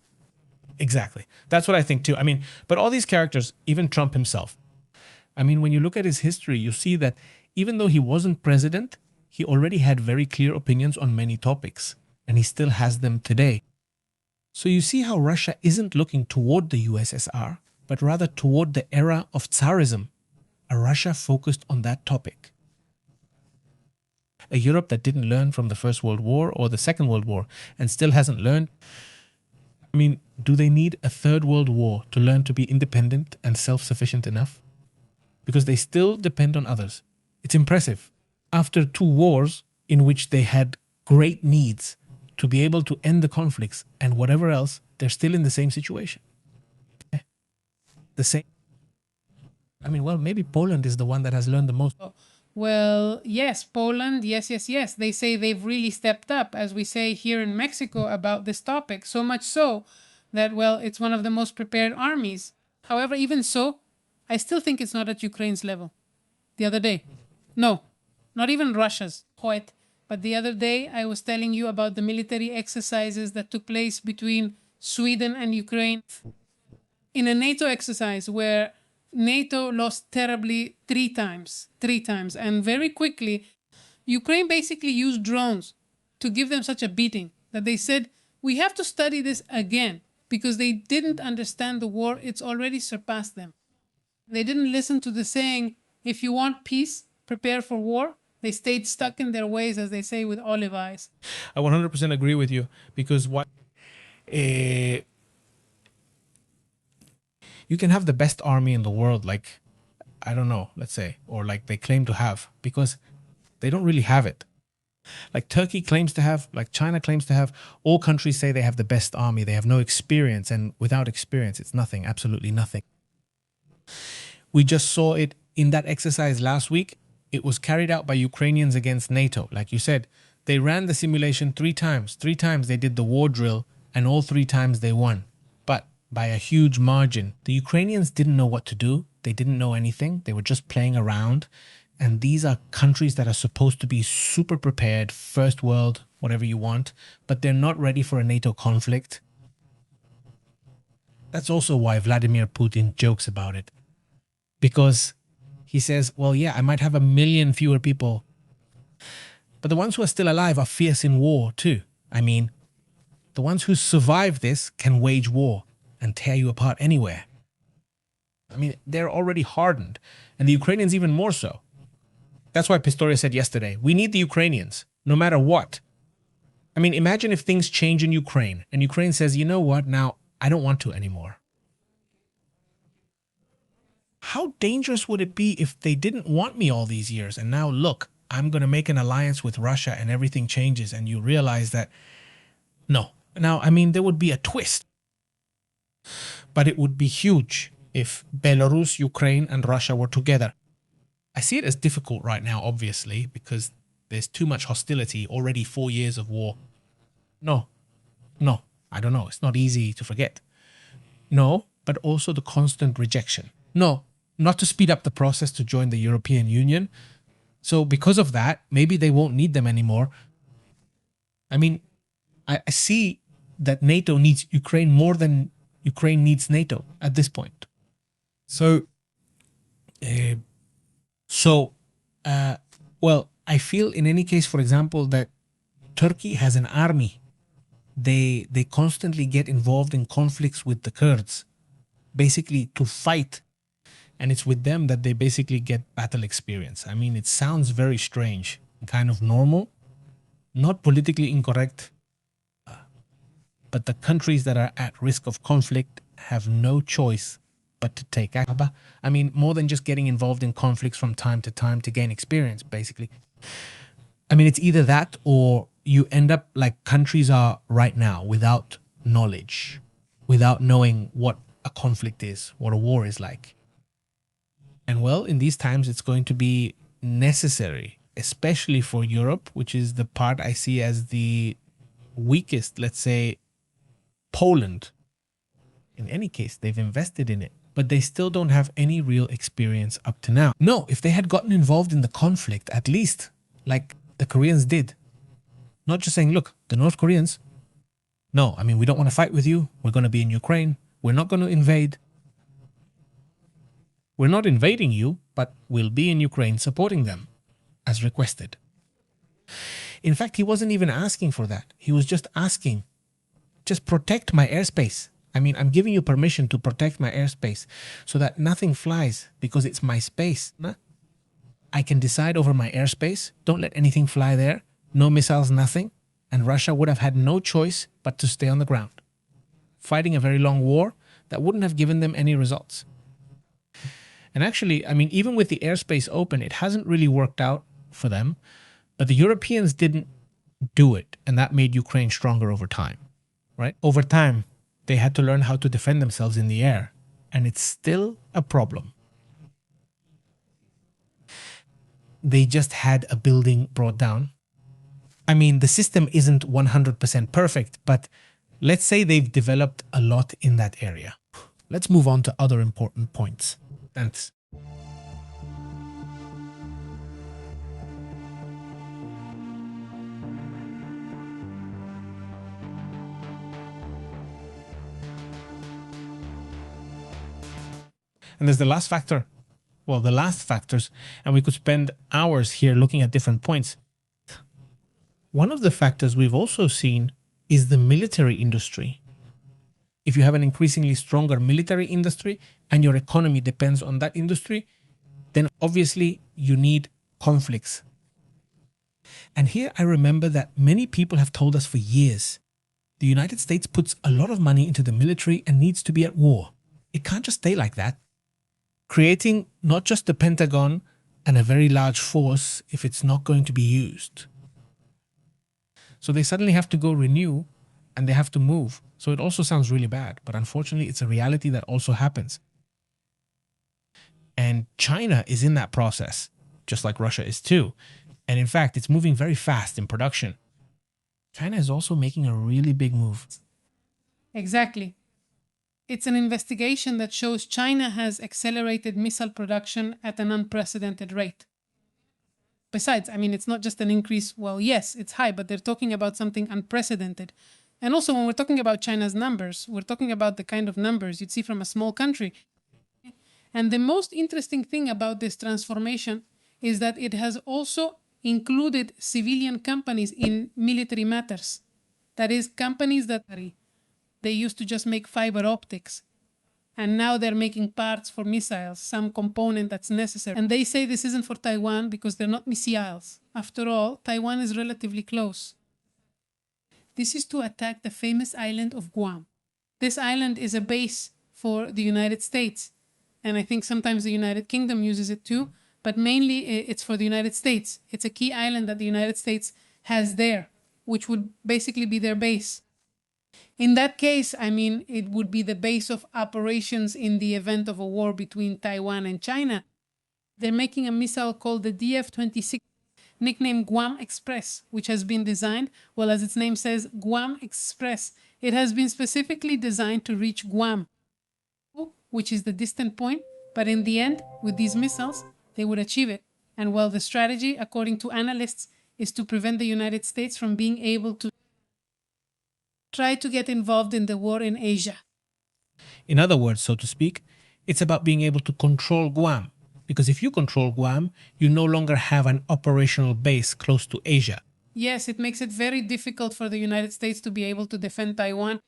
Exactly. That's what I think too. I mean, but all these characters, even Trump himself, I mean, when you look at his history, you see that even though he wasn't president, he already had very clear opinions on many topics, and he still has them today. So you see how Russia isn't looking toward the USSR, but rather toward the era of Tsarism, a Russia focused on that topic. A Europe that didn't learn from the First World War or the Second World War and still hasn't learned. I mean, do they need a third world war to learn to be independent and self-sufficient enough? Because they still depend on others. It's impressive. After 2 wars in which they had great needs to be able to end the conflicts and whatever else, they're still in the same situation. The same. I mean, well, maybe Poland is the one that has learned the most. Well, yes, Poland, yes. They say they've really stepped up, as we say here in Mexico, about this topic. So much so that, well, it's one of the most prepared armies. However, even so, I still think it's not at Ukraine's level. The other day. No, not even Russia's. Quite. But the other day, I was telling you about the military exercises that took place between Sweden and Ukraine in a NATO exercise where NATO lost terribly 3 times. And very quickly, Ukraine basically used drones to give them such a beating that they said, we have to study this again because they didn't understand the war. It's already surpassed them. They didn't listen to the saying, if you want peace, prepare for war. They stayed stuck in their ways, as they say, with olive eyes. I 100% agree with you because what you can have the best army in the world, like, I don't know, let's say, or like they claim to have, because they don't really have it. Like Turkey claims to have, like China claims to have, all countries say they have the best army. They have no experience, and without experience, it's nothing, absolutely nothing. We just saw it in that exercise last week. It was carried out by Ukrainians against NATO. Like you said, they ran the simulation 3 times. 3 times they did the war drill, and all 3 times they won. But by a huge margin. The Ukrainians didn't know what to do. They didn't know anything. They were just playing around. And these are countries that are supposed to be super prepared, first world, whatever you want, but they're not ready for a NATO conflict. That's also why Vladimir Putin jokes about it. Because he says, well, yeah, I might have 1 million fewer people, but the ones who are still alive are fierce in war too. I mean, the ones who survive this can wage war and tear you apart anywhere. I mean, they're already hardened, and the Ukrainians even more so. That's why Pistorius said yesterday, we need the Ukrainians, no matter what. I mean, imagine if things change in Ukraine, and Ukraine says, you know what, now I don't want to anymore. How dangerous would it be if they didn't want me all these years, and now look, I'm going to make an alliance with Russia and everything changes, and you realize that, no. Now, I mean, there would be a twist, but it would be huge if Belarus, Ukraine, and Russia were together. I see it as difficult right now, obviously, because there's too much hostility, already 4 years of war. No, I don't know. It's not easy to forget. No, but also the constant rejection. No, not to speed up the process to join the European Union. So because of that, maybe they won't need them anymore. I mean, I see that NATO needs Ukraine more than Ukraine needs NATO at this point. Well, I feel in any case, for example, that Turkey has an army. They constantly get involved in conflicts with the Kurds, basically to fight. And it's with them that they basically get battle experience. I mean, it sounds very strange, kind of normal, not politically incorrect. But the countries that are at risk of conflict have no choice but to take action. I mean, more than just getting involved in conflicts from time to gain experience, basically. I mean, it's either that or you end up like countries are right now without knowledge, without knowing what a conflict is, what a war is like. And well, in these times, it's going to be necessary, especially for Europe, which is the part I see as the weakest, let's say Poland. In any case, they've invested in it, but they still don't have any real experience up to now. No, if they had gotten involved in the conflict, at least like the Koreans did, not just saying, look, the North Koreans, no, I mean, we don't want to fight with you. We're going to be in Ukraine. We're not going to invade. We're not invading you, but we'll be in Ukraine supporting them as requested. In fact, he wasn't even asking for that. He was just asking, just protect my airspace. I mean, I'm giving you permission to protect my airspace so that nothing flies because it's my space. I can decide over my airspace. Don't let anything fly there. No missiles, nothing. And Russia would have had no choice but to stay on the ground, fighting a very long war that wouldn't have given them any results. And actually, I mean, even with the airspace open, it hasn't really worked out for them. But the Europeans didn't do it. And that made Ukraine stronger over time, right? Over time, they had to learn how to defend themselves in the air. And it's still a problem. They just had a building brought down. I mean, the system isn't 100% perfect, but let's say they've developed a lot in that area. Let's move on to other important points. Thanks. And there's the last factor. Well, the last factors, and we could spend hours here looking at different points. One of the factors we've also seen is the military industry. If you have an increasingly stronger military industry and your economy depends on that industry, then obviously you need conflicts. And here I remember that many people have told us for years, the United States puts a lot of money into the military and needs to be at war. It can't just stay like that. Creating not just the Pentagon and a very large force if it's not going to be used. So they suddenly have to go renew and they have to move. So it also sounds really bad, but unfortunately it's a reality that also happens. And China is in that process, just like Russia is too. And in fact, it's moving very fast in production. China is also making a really big move. Exactly. It's an investigation that shows China has accelerated missile production at an unprecedented rate. Besides, I mean, it's not just an increase. Well, yes, it's high, but they're talking about something unprecedented. And also, when we're talking about China's numbers, we're talking about the kind of numbers you'd see from a small country. And the most interesting thing about this transformation is that it has also included civilian companies in military matters. That is, companies that they used to just make fiber optics. And now they're making parts for missiles, some component that's necessary. And they say this isn't for Taiwan because they're not missiles. After all, Taiwan is relatively close. This is to attack the famous island of Guam. This island is a base for the United States. And I think sometimes the United Kingdom uses it too, but mainly it's for the United States. It's a key island that the United States has there, which would basically be their base. In that case, I mean, it would be the base of operations in the event of a war between Taiwan and China. They're making a missile called the DF-26, nicknamed Guam Express, which has been designed, well, as its name says, Guam Express. It has been specifically designed to reach Guam, which is the distant point, but in the end, with these missiles, they would achieve it. And well, the strategy, according to analysts, is to prevent the United States from being able to try to get involved in the war in Asia. In other words, so to speak, it's about being able to control Guam. Because if you control Guam, you no longer have an operational base close to Asia. Yes, it makes it very difficult for the United States to be able to defend Taiwan.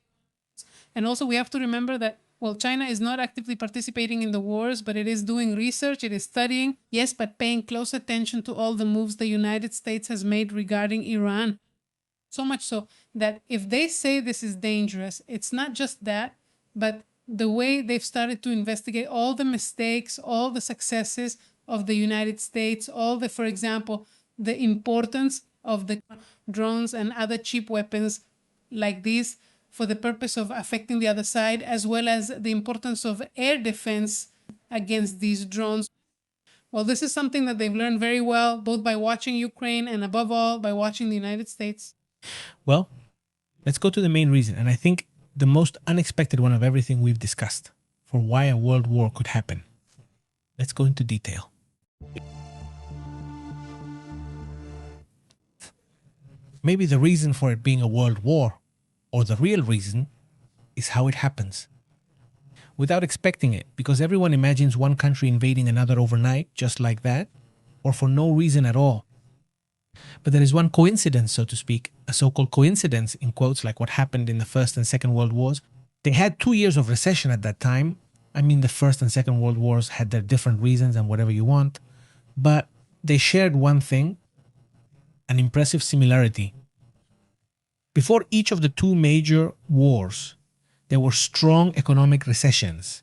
And also we have to remember that, well, China is not actively participating in the wars, but it is doing research, it is studying, yes, but paying close attention to all the moves the United States has made regarding Iran. So much so that if they say this is dangerous, it's not just that, but the way they've started to investigate all the mistakes, all the successes of the United States, all the, for example, the importance of the drones and other cheap weapons like these for the purpose of affecting the other side, as well as the importance of air defense against these drones. Well, this is something that they've learned very well, both by watching Ukraine and above all by watching the United States. Well, let's go to the main reason, and I think the most unexpected one of everything we've discussed for why a world war could happen. Let's go into detail. Maybe the reason for it being a world war, or the real reason, is how it happens. Without expecting it, because everyone imagines one country invading another overnight, just like that, or for no reason at all. But there is one coincidence, so to speak, a so-called coincidence, in quotes, like what happened in the First and Second World Wars. They had 2 years of recession at that time. I mean, the First and Second World Wars had their different reasons and whatever you want, but they shared one thing, an impressive similarity. Before each of the two major wars, there were strong economic recessions,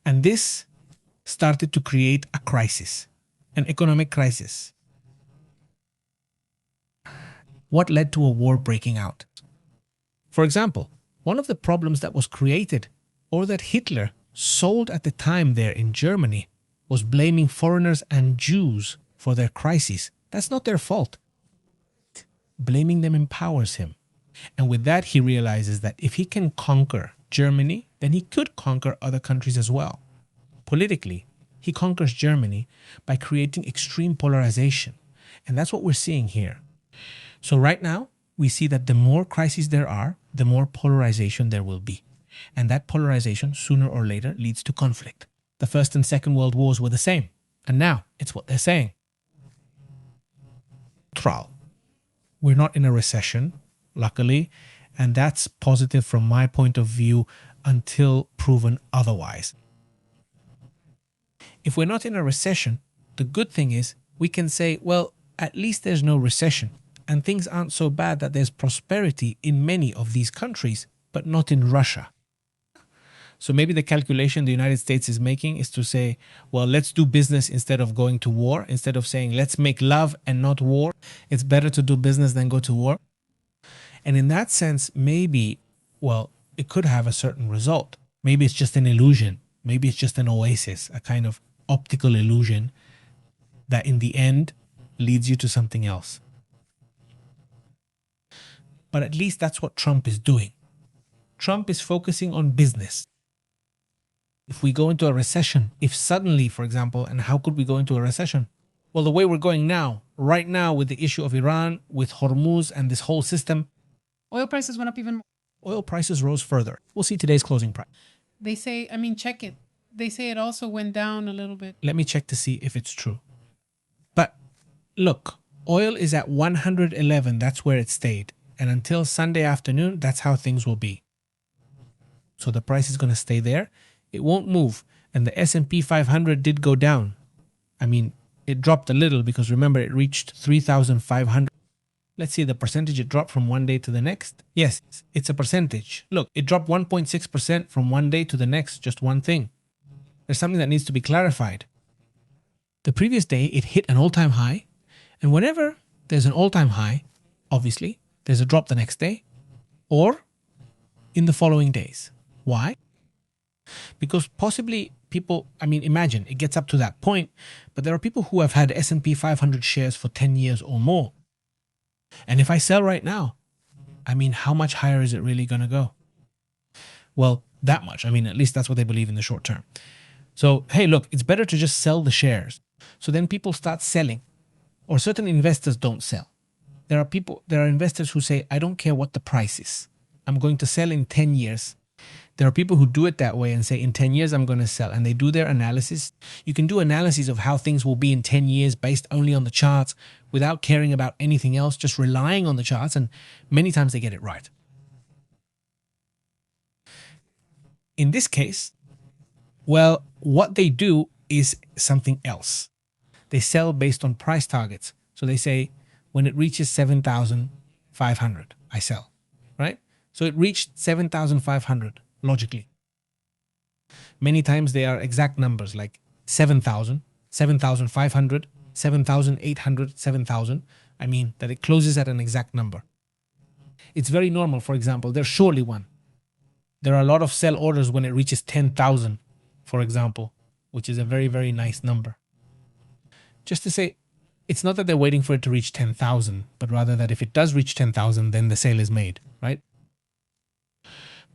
and this started to create a crisis, an economic crisis. What led to a war breaking out? For example, one of the problems that was created, or that Hitler sold at the time there in Germany, was blaming foreigners and Jews for their crises. That's not their fault. Blaming them empowers him. And with that, he realizes that if he can conquer Germany, then he could conquer other countries as well. Politically, he conquers Germany by creating extreme polarization. And that's what we're seeing here. So right now, we see that the more crises there are, the more polarization there will be. And that polarization, sooner or later, leads to conflict. The First and Second World Wars were the same. And now, it's what they're saying. We're not in a recession, luckily, and that's positive from my point of view until proven otherwise. If we're not in a recession, the good thing is we can say, well, at least there's no recession, and things aren't so bad that there's prosperity in many of these countries, but not in Russia. So maybe the calculation the United States is making is to say, well, let's do business instead of going to war. Instead of saying, let's make love and not war. It's better to do business than go to war. And in that sense, maybe, well, it could have a certain result. Maybe it's just an illusion. Maybe it's just an oasis, a kind of optical illusion that in the end leads you to something else. But at least that's what Trump is doing. Trump is focusing on business. If we go into a recession, if suddenly, for example, and how could we go into a recession? Well, the way we're going now, right now with the issue of Iran, with Hormuz and this whole system, Oil prices went up even more. Oil prices rose further. We'll see today's closing price. They say, check it. They say it also went down a little bit. Let me check to see if it's true. But look, oil is at 111. That's where it stayed. And until Sunday afternoon, that's how things will be. So the price is going to stay there. It won't move. And the S&P 500 did go down. It dropped a little because remember it reached 3,500. Let's see the percentage it dropped from one day to the next. Yes, it's a percentage. Look, it dropped 1.6% from one day to the next, just one thing. There's something that needs to be clarified. The previous day, it hit an all-time high. And whenever there's an all-time high, obviously, there's a drop the next day or in the following days. Why? Because possibly people, imagine it gets up to that point, but there are people who have had S&P 500 shares for 10 years or more. And if I sell right now, how much higher is it really going to go? Well, that much. At least that's what they believe in the short term. So, hey, look, it's better to just sell the shares. So then people start selling, or certain investors don't sell. There are investors who say, I don't care what the price is. I'm going to sell in 10 years. There are people who do it that way and say, in 10 years, I'm going to sell. And they do their analysis. You can do analysis of how things will be in 10 years based only on the charts without caring about anything else, just relying on the charts. And many times they get it right. In this case, well, what they do is something else. They sell based on price targets. So they say, when it reaches 7,500, I sell, right? So it reached 7,500, logically. Many times they are exact numbers like 7,000, 7,500, 7,800, 7,000. I mean that it closes at an exact number. It's very normal. For example, there's surely one. There are a lot of sell orders when it reaches 10,000, for example, which is a very, very nice number. Just to say, it's not that they're waiting for it to reach 10,000, but rather that if it does reach 10,000, then the sale is made, right?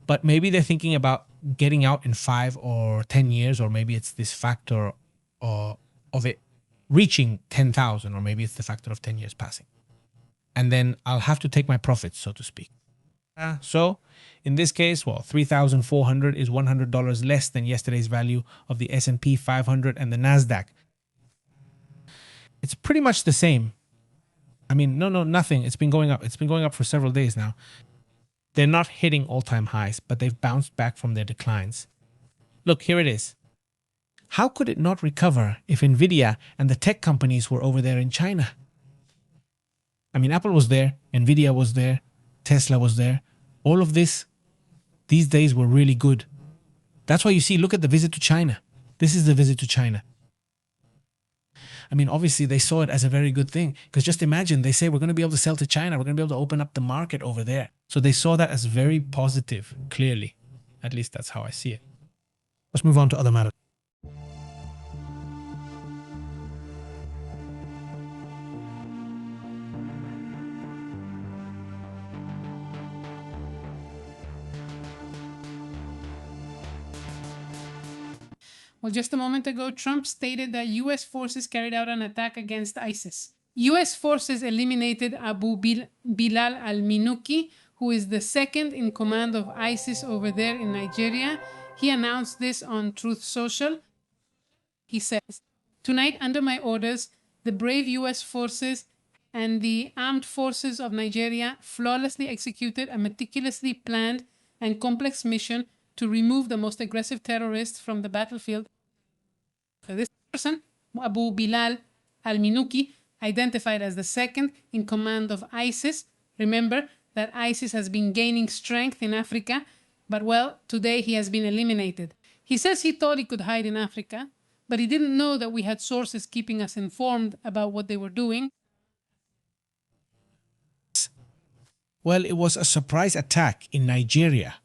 But maybe they're thinking about getting out in 5 or 10 years, or maybe it's this factor of it reaching 10,000, or maybe it's the factor of 10 years passing. And then I'll have to take my profits, so to speak. So in this case, well, 3,400 is $100 less than yesterday's value of the S&P 500 and the NASDAQ. It's pretty much the same. I mean, nothing. It's been going up. It's been going up for several days now. They're not hitting all-time highs, but they've bounced back from their declines. Look, here it is. How could it not recover if Nvidia and the tech companies were over there in China? I mean, Apple was there, Nvidia was there, Tesla was there. All of these days were really good. That's why you see, look at the visit to China. This is the visit to China. I mean, obviously, they saw it as a very good thing, because just imagine, they say we're going to be able to sell to China. We're going to be able to open up the market over there. So they saw that as very positive, clearly. At least that's how I see it. Let's move on to other matters. Well, just a moment ago, Trump stated that U.S. forces carried out an attack against ISIS. U.S. forces eliminated Abu Bilal al-Minuki, who is the second in command of ISIS over there in Nigeria. He announced this on Truth Social. He says, "Tonight, under my orders, the brave U.S. forces and the armed forces of Nigeria flawlessly executed a meticulously planned and complex mission to remove the most aggressive terrorists from the battlefield." So this person, Abu Bilal al-Minuki, identified as the second in command of ISIS. Remember that ISIS has been gaining strength in Africa, but well, today he has been eliminated. He says he thought he could hide in Africa, but he didn't know that we had sources keeping us informed about what they were doing. Well, it was a surprise attack in Nigeria,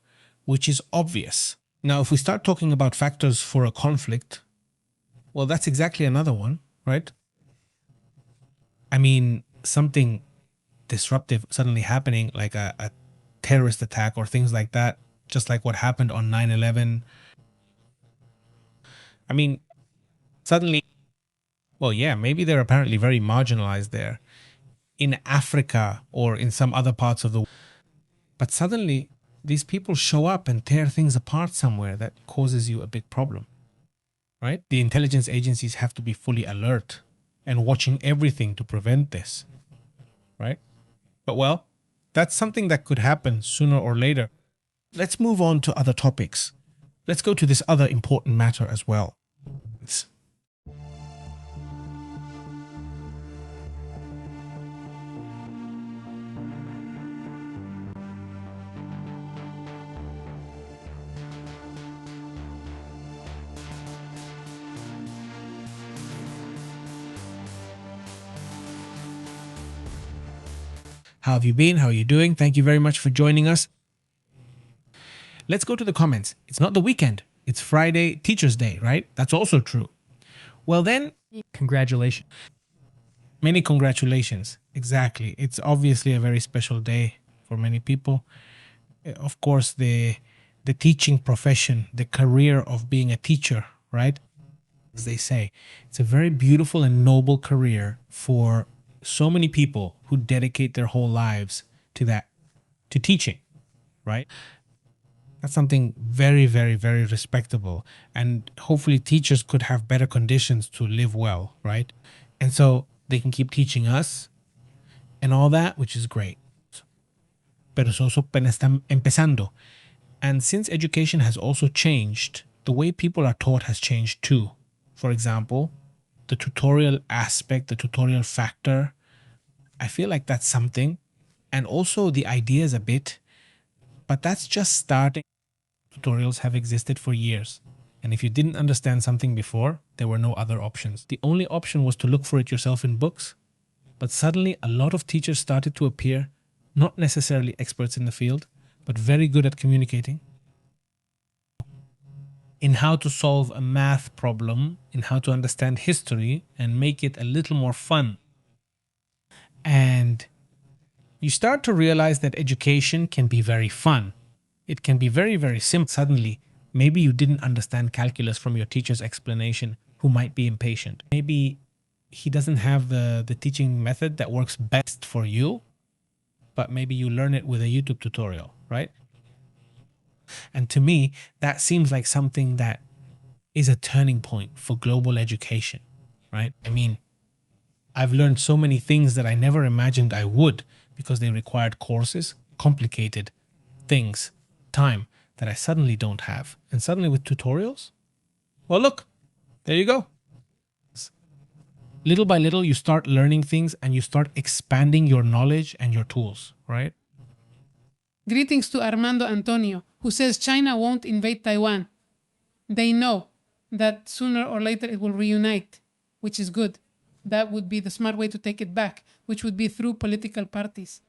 which is obvious. Now, if we start talking about factors for a conflict, well, that's exactly another one, right? I mean, something disruptive suddenly happening, like a terrorist attack or things like that, just like what happened on 9/11. I mean, suddenly, well, yeah, maybe they're apparently very marginalized there in Africa or in some other parts of the world. But suddenly, these people show up and tear things apart somewhere that causes you a big problem, right? The intelligence agencies have to be fully alert and watching everything to prevent this, right? But well, that's something that could happen sooner or later. Let's move on to other topics. Let's go to this other important matter as well. How have you been? How are you doing? Thank you very much for joining us. Let's go to the comments. It's not the weekend. It's Friday, Teacher's Day, right? That's also true. Well then, Congratulations. many congratulations. Exactly. It's obviously a very special day for many people. Of course, the teaching profession, the career of being a teacher, right? As they say, it's a very beautiful and noble career for so many people who dedicate their whole lives to that, to teaching, right? That's something very, very, very respectable. And hopefully teachers could have better conditions to live well, right? And so they can keep teaching us and all that, which is great. Pero eso apenas está empezando. And since education has also changed, the way people are taught has changed too. For example, the tutorial aspect, the tutorial factor, I feel like that's something. And also the ideas a bit, but that's just starting. Tutorials have existed for years. And if you didn't understand something before, there were no other options. The only option was to look for it yourself in books. But suddenly, a lot of teachers started to appear, not necessarily experts in the field, but very good at communicating in how to solve a math problem, in how to understand history and make it a little more fun. And you start to realize that education can be very fun. It can be very, very simple. Suddenly, maybe you didn't understand calculus from your teacher's explanation, who might be impatient. Maybe he doesn't have the teaching method that works best for you, but maybe you learn it with a YouTube tutorial, right? And to me, that seems like something that is a turning point for global education, right? I mean, I've learned so many things that I never imagined I would because they required courses, complicated things, time that I suddenly don't have. And suddenly with tutorials, well, look, there you go. Little by little, you start learning things and you start expanding your knowledge and your tools, right? Greetings to Armando Antonio, who says China won't invade Taiwan. They know that sooner or later it will reunite, which is good. That would be the smart way to take it back, which would be through political parties.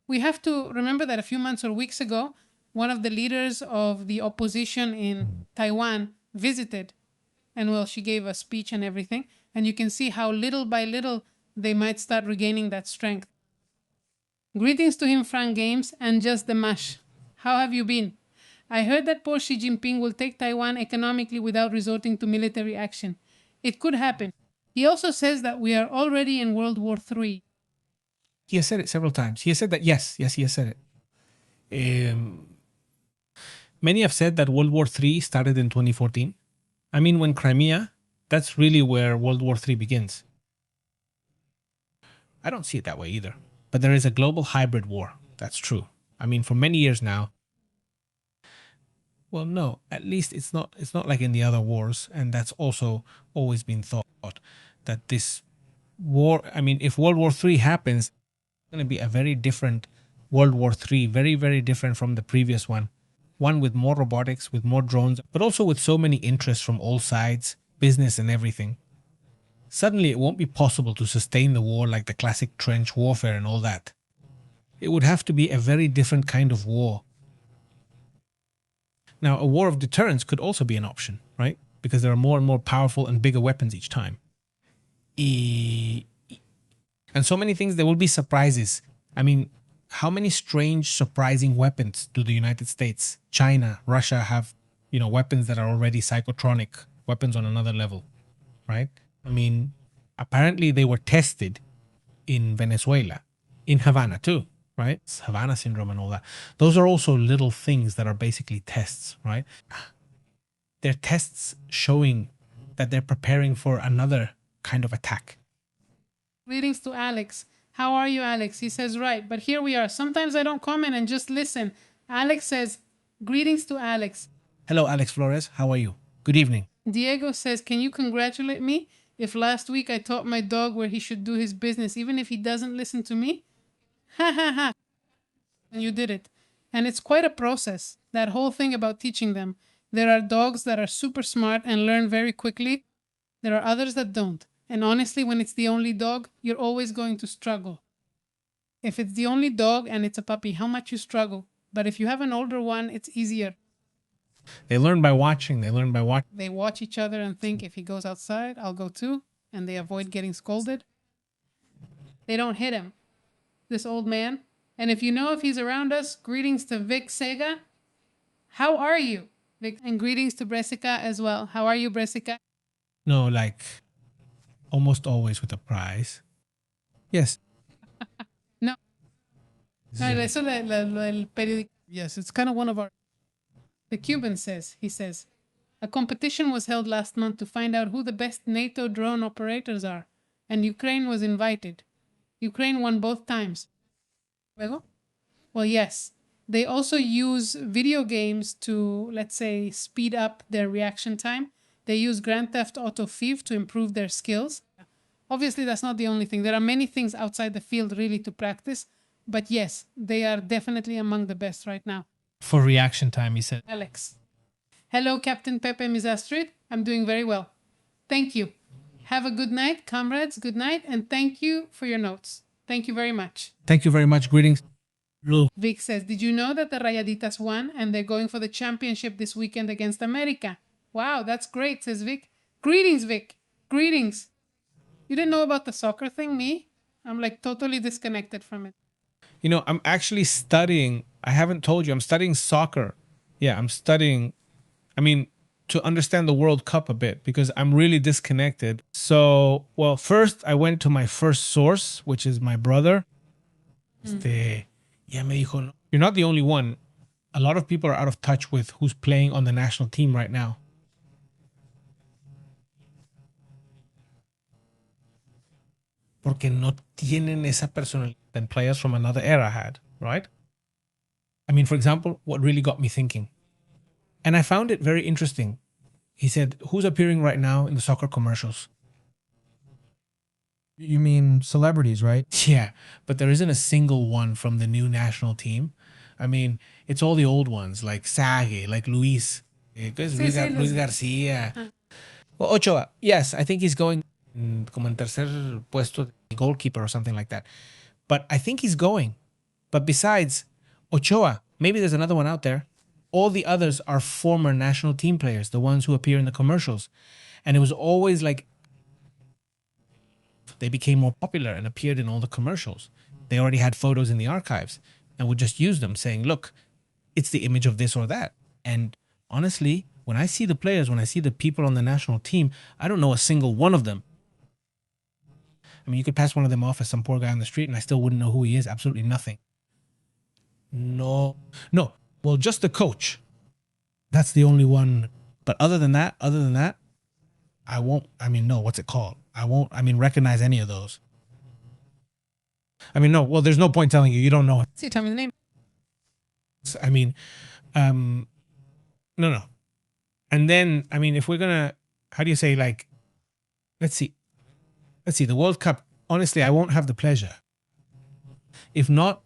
We have to remember that a few months or weeks ago, one of the leaders of the opposition in Taiwan visited, and well, she gave a speech and everything, and you can see how little by little they might start regaining that strength. Greetings to him, Frank Games, and just the mash. How have you been? I heard that poor Xi Jinping will take Taiwan economically without resorting to military action. It could happen. He also says that we are already in World War III. He has said it several times. He has said that, yes, he has said it. Many have said that World War III started in 2014. I mean, when Crimea, that's really where World War III begins. I don't see it that way either. But there is a global hybrid war. That's true. I mean, for many years now. Well, no, at least it's not like in the other wars. And that's also always been thought that this war, I mean, if World War III happens, it's going to be a very different World War III, very, very different from the previous one. One with more robotics, with more drones, but also with so many interests from all sides, business and everything. Suddenly it won't be possible to sustain the war like the classic trench warfare and all that. It would have to be a very different kind of war. Now, a war of deterrence could also be an option, right? Because there are more and more powerful and bigger weapons each time. And so many things, there will be surprises. I mean, how many strange, surprising weapons do the United States, China, Russia have, weapons that are already psychotronic, weapons on another level, right? I mean, apparently they were tested in Venezuela, in Havana too, right? It's Havana syndrome and all that. Those are also little things that are basically tests, right? They're tests showing that they're preparing for another kind of attack. Greetings to Alex. How are you, Alex? He says, right, but here we are. Sometimes I don't comment and just listen. Alex says, greetings to Alex. Hello, Alex Flores. How are you? Good evening. Diego says, can you congratulate me if last week I taught my dog where he should do his business, even if he doesn't listen to me? Ha ha ha. And you did it. And it's quite a process, that whole thing about teaching them. There are dogs that are super smart and learn very quickly. There are others that don't. And honestly, when it's the only dog, you're always going to struggle. If it's the only dog and it's a puppy, how much you struggle. But if you have an older one, it's easier. They learn by watching. They watch each other and think, if he goes outside, I'll go too. And they avoid getting scolded. They don't hit him. This old man. And if you know if he's around us, greetings to Vic Sega. How are you, Vic? And greetings to Bresica as well. How are you, Bresica? No, like almost always with a prize. Yes. No. Eso el periódico. Yes, it's kind of one of our... The Cuban says, he says, a competition was held last month to find out who the best NATO drone operators are. And Ukraine was invited. Ukraine won both times. Luego? Well, yes. They also use video games to, let's say, speed up their reaction time. They use Grand Theft Auto V to improve their skills. Obviously, that's not the only thing. There are many things outside the field really to practice. But yes, they are definitely among the best right now. For reaction time, he said. Alex. Hello, Captain Pepe, Ms. Astrid. I'm doing very well. Thank you. Have a good night, comrades. Good night, and thank you for your notes. Thank you very much. Thank you very much. Greetings. Vic says, did you know that the Rayaditas won and they're going for the championship this weekend against America? Wow, that's great, says Vic. Greetings, Vic. Greetings. You didn't know about the soccer thing, me? I'm like totally disconnected from it. You know, I'm actually studying. I haven't told you, I'm studying soccer. Yeah, I'm studying, I mean, to understand the World Cup a bit because I'm really disconnected. So, well, first I went to my first source, which is my brother. Ya me dijo, "No, you're not the only one. A lot of people are out of touch with who's playing on the national team right now. Porque no tienen esa personalidad that players from another era had, right? I mean, for example, what really got me thinking, and I found it very interesting. He said, who's appearing right now in the soccer commercials? You mean celebrities, right? Yeah, but there isn't a single one from the new national team. I mean, it's all the old ones like Sage, like Luis. Luis Garcia. Well, Ochoa, yes, I think he's going como en tercer puesto de goalkeeper or something like that. But I think he's going. But besides Ochoa, maybe there's another one out there. All the others are former national team players, the ones who appear in the commercials. And it was always like they became more popular and appeared in all the commercials. They already had photos in the archives and would just use them saying, look, it's the image of this or that. And honestly, when I see the players, when I see the people on the national team, I don't know a single one of them. I mean, you could pass one of them off as some poor guy on the street and I still wouldn't know who he is. Absolutely nothing. No. Well, just the coach. That's the only one. But other than that, I won't, no, what's it called? I won't, recognize any of those. No, well, there's no point telling you. You don't know it. See, tell me the name. No. And then, if we're gonna, how do you say, like, let's see, the World Cup, honestly, I won't have the pleasure. If not,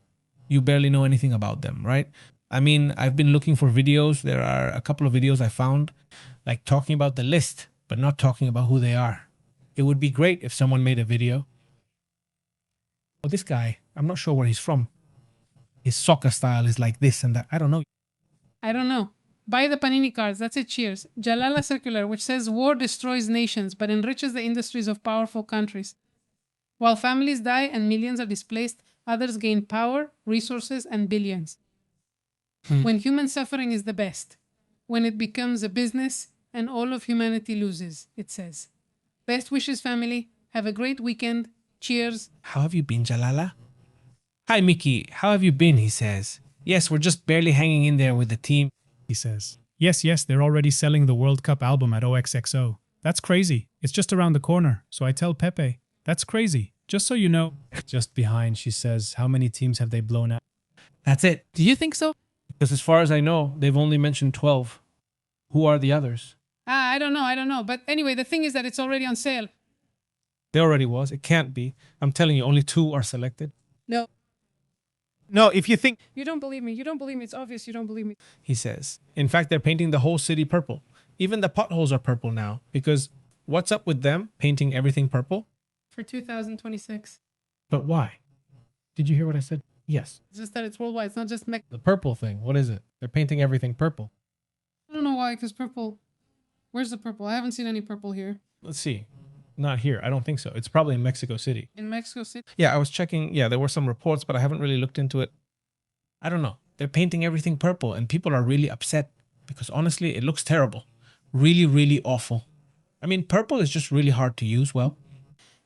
you barely know anything about them, right? I've been looking for videos. There are a couple of videos I found, like talking about the list, but not talking about who they are. It would be great if someone made a video. Oh, this guy, I'm not sure where he's from. His soccer style is like this and that. I don't know. Buy the Panini cards. That's it. Cheers. Jalala Circular, which says war destroys nations but enriches the industries of powerful countries. While families die and millions are displaced, others gain power, resources, and billions. When human suffering is the best, when it becomes a business and all of humanity loses, it says. Best wishes, family. Have a great weekend. Cheers. How have you been, Jalala? Hi, Mickey. How have you been? He says. Yes, we're just barely hanging in there with the team. He says. Yes, they're already selling the World Cup album at OXXO. That's crazy. It's just around the corner. So I tell Pepe, that's crazy. Just so you know. Just behind, she says, how many teams have they blown out? That's it. Do you think so? Because as far as I know, they've only mentioned 12. Who are the others? I don't know. But anyway, the thing is that it's already on sale. There already was. It can't be. I'm telling you, only 2 are selected. No, if you think... you don't believe me. It's obvious you don't believe me. He says. In fact, they're painting the whole city purple. Even the potholes are purple now. Because what's up with them painting everything purple? For 2026. But why? Did you hear what I said? Yes. It's just that it's worldwide. It's not just The purple thing. What is it? They're painting everything purple. I don't know why, because purple... Where's the purple? I haven't seen any purple here. Let's see. Not here. I don't think so. It's probably in Mexico City. In Mexico City? Yeah, I was checking. Yeah, there were some reports, but I haven't really looked into it. I don't know. They're painting everything purple and people are really upset because honestly, it looks terrible. Really, really awful. Purple is just really hard to use well.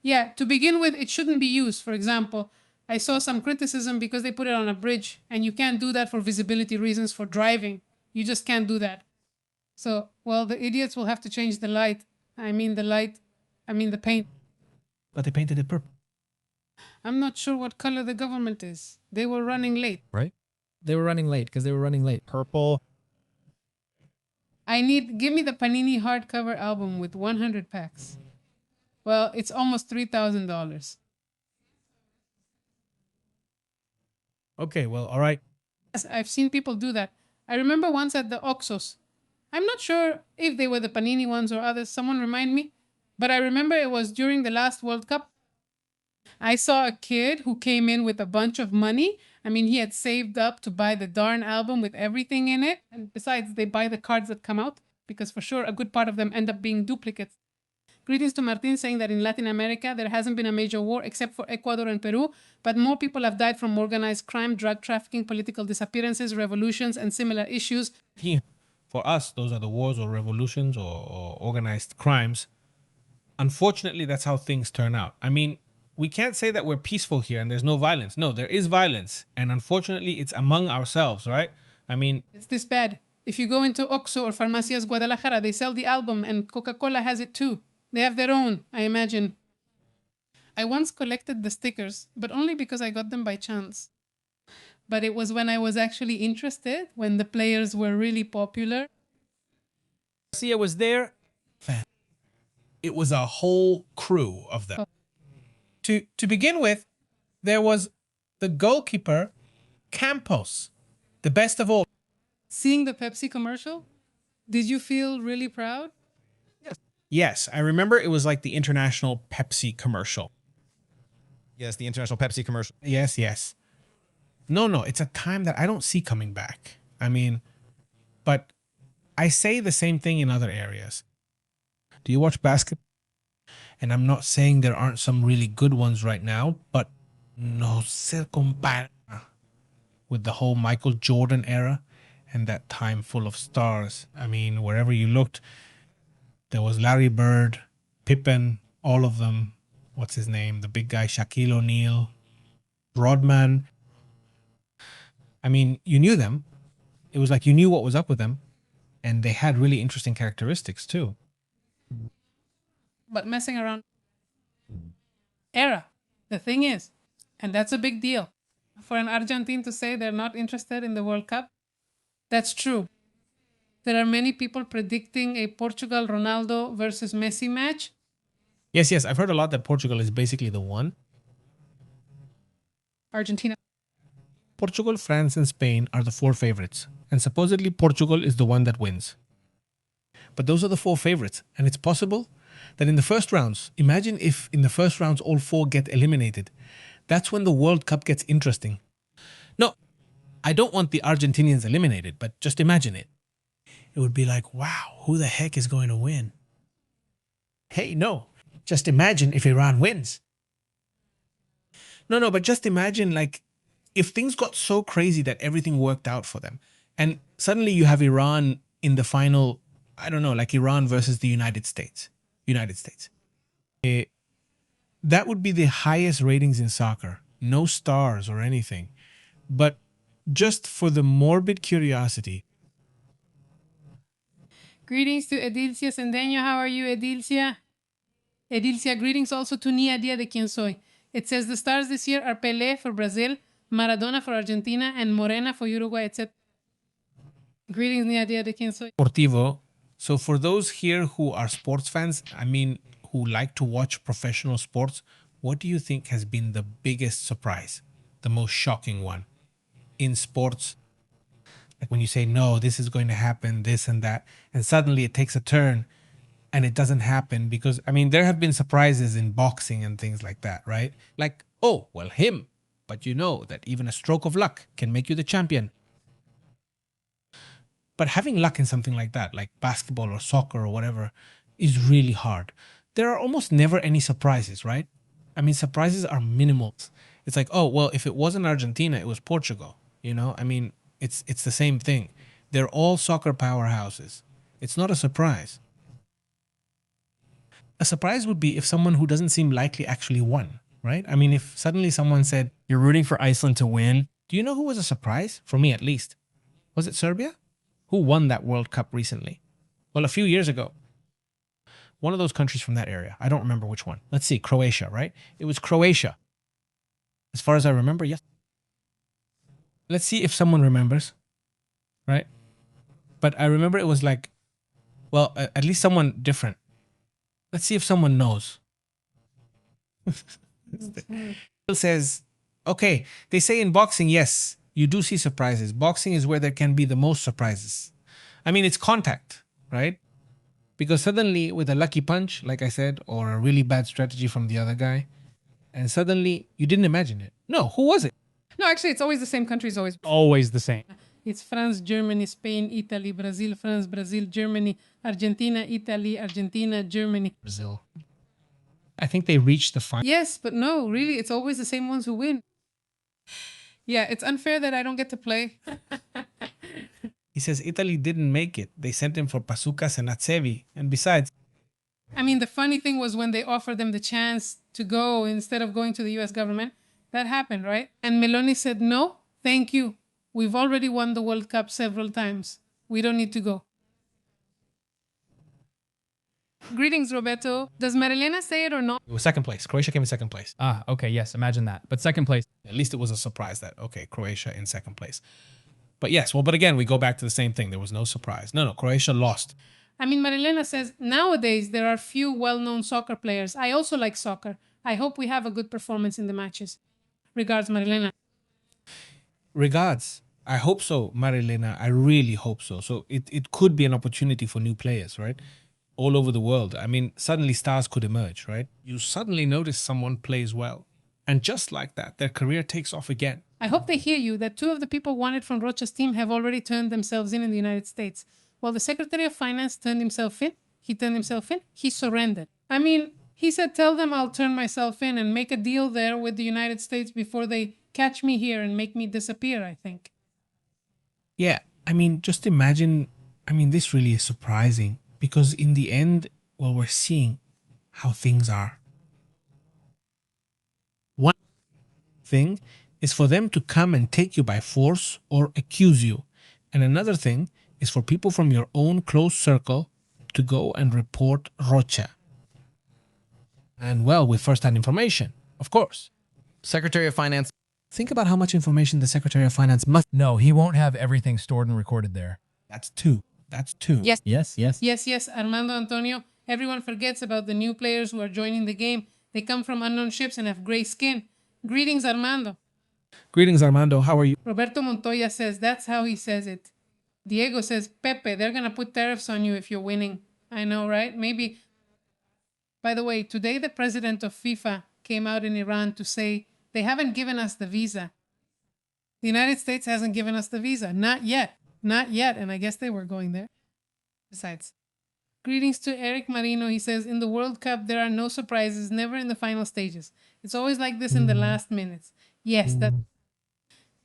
Yeah, to begin with, it shouldn't be used. For example, I saw some criticism because they put it on a bridge and you can't do that for visibility reasons for driving. You just can't do that. So, well, the idiots will have to change the light. The paint. But they painted it purple. I'm not sure what color the government is. They were running late. Right? They were running late because they were running late. Purple. Give me the Panini hardcover album with 100 packs. Well, it's almost $3,000. Okay, well, all right. Yes, I've seen people do that. I remember once at the Oxos. I'm not sure if they were the Panini ones or others. Someone remind me. But I remember it was during the last World Cup. I saw a kid who came in with a bunch of money. I mean, he had saved up to buy the darn album with everything in it. And besides, they buy the cards that come out because for sure a good part of them end up being duplicates. Greetings to Martin saying that in Latin America, there hasn't been a major war except for Ecuador and Peru, but more people have died from organized crime, drug trafficking, political disappearances, revolutions, and similar issues. For us, those are the wars or revolutions or organized crimes. Unfortunately, that's how things turn out. I mean, we can't say that we're peaceful here and there's no violence. No, there is violence. And unfortunately, it's among ourselves, right? I mean, It's this bad. If you go into Oxxo or Farmacias Guadalajara, they sell the album and Coca-Cola has it too. They have their own, I imagine. I once collected the stickers, but only because I got them by chance. But it was when I was actually interested, when the players were really popular. Garcia was there. It was a whole crew of them. To begin with, there was the goalkeeper, Campos, the best of all. Seeing the Pepsi commercial, did you feel really proud? Yes, I remember it was like the international Pepsi commercial. Yes, the international Pepsi commercial. Yes, yes. No, it's a time that I don't see coming back. I mean, but I say the same thing in other areas. Do you watch basketball? And I'm not saying there aren't some really good ones right now, but no se compara with the whole Michael Jordan era and that time full of stars. I mean, wherever you looked, there was Larry Bird, Pippen, all of them. What's his name? The big guy, Shaquille O'Neal, Rodman. I mean, you knew them. It was like you knew what was up with them. And they had really interesting characteristics too. But messing around. Era. The thing is, and that's a big deal. For an Argentine to say they're not interested in the World Cup, that's true. There are many people predicting a Portugal Ronaldo versus Messi match. Yes, I've heard a lot that Portugal is basically the one. Argentina. Portugal, France, and Spain are the four favorites. And supposedly Portugal is the one that wins. But those are the four favorites. And it's possible that in the first rounds, imagine if in the first rounds all four get eliminated. That's when the World Cup gets interesting. No, I don't want the Argentinians eliminated, but just imagine it. It would be like, wow, who the heck is going to win? Hey, no, just imagine if Iran wins. No, but just imagine like if things got so crazy that everything worked out for them and suddenly you have Iran in the final, I don't know, like Iran versus the United States. That would be the highest ratings in soccer. No stars or anything. But just for the morbid curiosity. Greetings to Edilcia Sendeño. How are you, Edilcia? Edilcia, greetings also to Nia Dia de Quien Soy. It says the stars this year are Pelé for Brazil, Maradona for Argentina, and Morena for Uruguay, etc. Greetings, Nia Dia de Quien Soy. Sportivo. So for those here who are sports fans, I mean, who like to watch professional sports, what do you think has been the biggest surprise, the most shocking one in sports? Like when you say, no, this is going to happen, this and that, and suddenly it takes a turn and it doesn't happen because, I mean, there have been surprises in boxing and things like that, right? Like, oh, well, him. But you know that even a stroke of luck can make you the champion. But having luck in something like that, like basketball or soccer or whatever, is really hard. There are almost never any surprises, right? I mean, surprises are minimal. It's like, oh, well, if it wasn't Argentina, it was Portugal. You know, I mean, it's the same thing. They're all soccer powerhouses. It's not a surprise. A surprise would be if someone who doesn't seem likely actually won, right? I mean, if suddenly someone said, you're rooting for Iceland to win. Do you know who was a surprise? For me, at least. Was it Serbia? Who won that World Cup recently? Well, a few years ago. One of those countries from that area. I don't remember which one. Let's see, Croatia, right? It was Croatia. As far as I remember, yes. Let's see if someone remembers, right? But I remember it was like, well, at least someone different. Let's see if someone knows. It says, okay, they say in boxing, yes, you do see surprises. Boxing is where there can be the most surprises. I mean, it's contact. right? Because suddenly, with a lucky punch, like I said, or a really bad strategy from the other guy, and suddenly you didn't imagine it. No, who was it? No, actually, it's always the same countries. Always the same. It's France, Germany, Spain, Italy, Brazil, France, Brazil, Germany, Argentina, Italy, Argentina, Germany. Brazil. I think they reached the final. Yes, but no, really, it's always the same ones who win. Yeah, it's unfair that I don't get to play. He says Italy didn't make it. They sent him for Pasukas and Atsevi. And besides, I mean, the funny thing was when they offered them the chance to go instead of going to the US government, that happened, right? And Meloni said, no, thank you. We've already won the World Cup several times. We don't need to go. Greetings, Roberto. Does Marilena say it or not? it was second place. Croatia came in second place. Ah, okay, yes, imagine that. But second place. At least it was a surprise that, okay, Croatia in second place. But yes, well, but again, we go back to the same thing. There was no surprise. No, Croatia lost. I mean, Marilena says, nowadays there are few well-known soccer players. I also like soccer. I hope we have a good performance in the matches. Regards, Marilena. Regards. I hope so, Marilena. I really hope so. So it could be an opportunity for new players, right? All over the world. I mean, suddenly stars could emerge, right? You suddenly notice someone plays well. And just like that, their career takes off again. I hope they hear you that two of the people wanted from Rocha's team have already turned themselves in the United States. While the Secretary of Finance turned himself in, he surrendered. I mean, he said, tell them I'll turn myself in and make a deal there with the United States before they catch me here and make me disappear, I think. Yeah, I mean, just imagine, this really is surprising because in the end, well, we're seeing how things are. One thing is for them to come and take you by force or accuse you. And another thing is for people from your own close circle to go and report Rocha. And well, with first-hand information, of course. Secretary of Finance. Think about how much information the Secretary of Finance must... No, he won't have everything stored and recorded there. That's two. Yes. Yes. Armando Antonio. Everyone forgets about the new players who are joining the game. They come from unknown ships and have gray skin. Greetings, Armando. Greetings, Armando. How are you? Roberto Montoya says, that's how he says it. Diego says, Pepe, they're going to put tariffs on you if you're winning. I know, right? Maybe. By the way, today the president of FIFA came out in Iran to say they haven't given us the visa. The United States hasn't given us the visa. Not yet. Not yet. And I guess they were going there. Besides. Greetings to Eric Marino. He says, in the World Cup, there are no surprises, never in the final stages. It's always like this in the last minutes. Yes, that.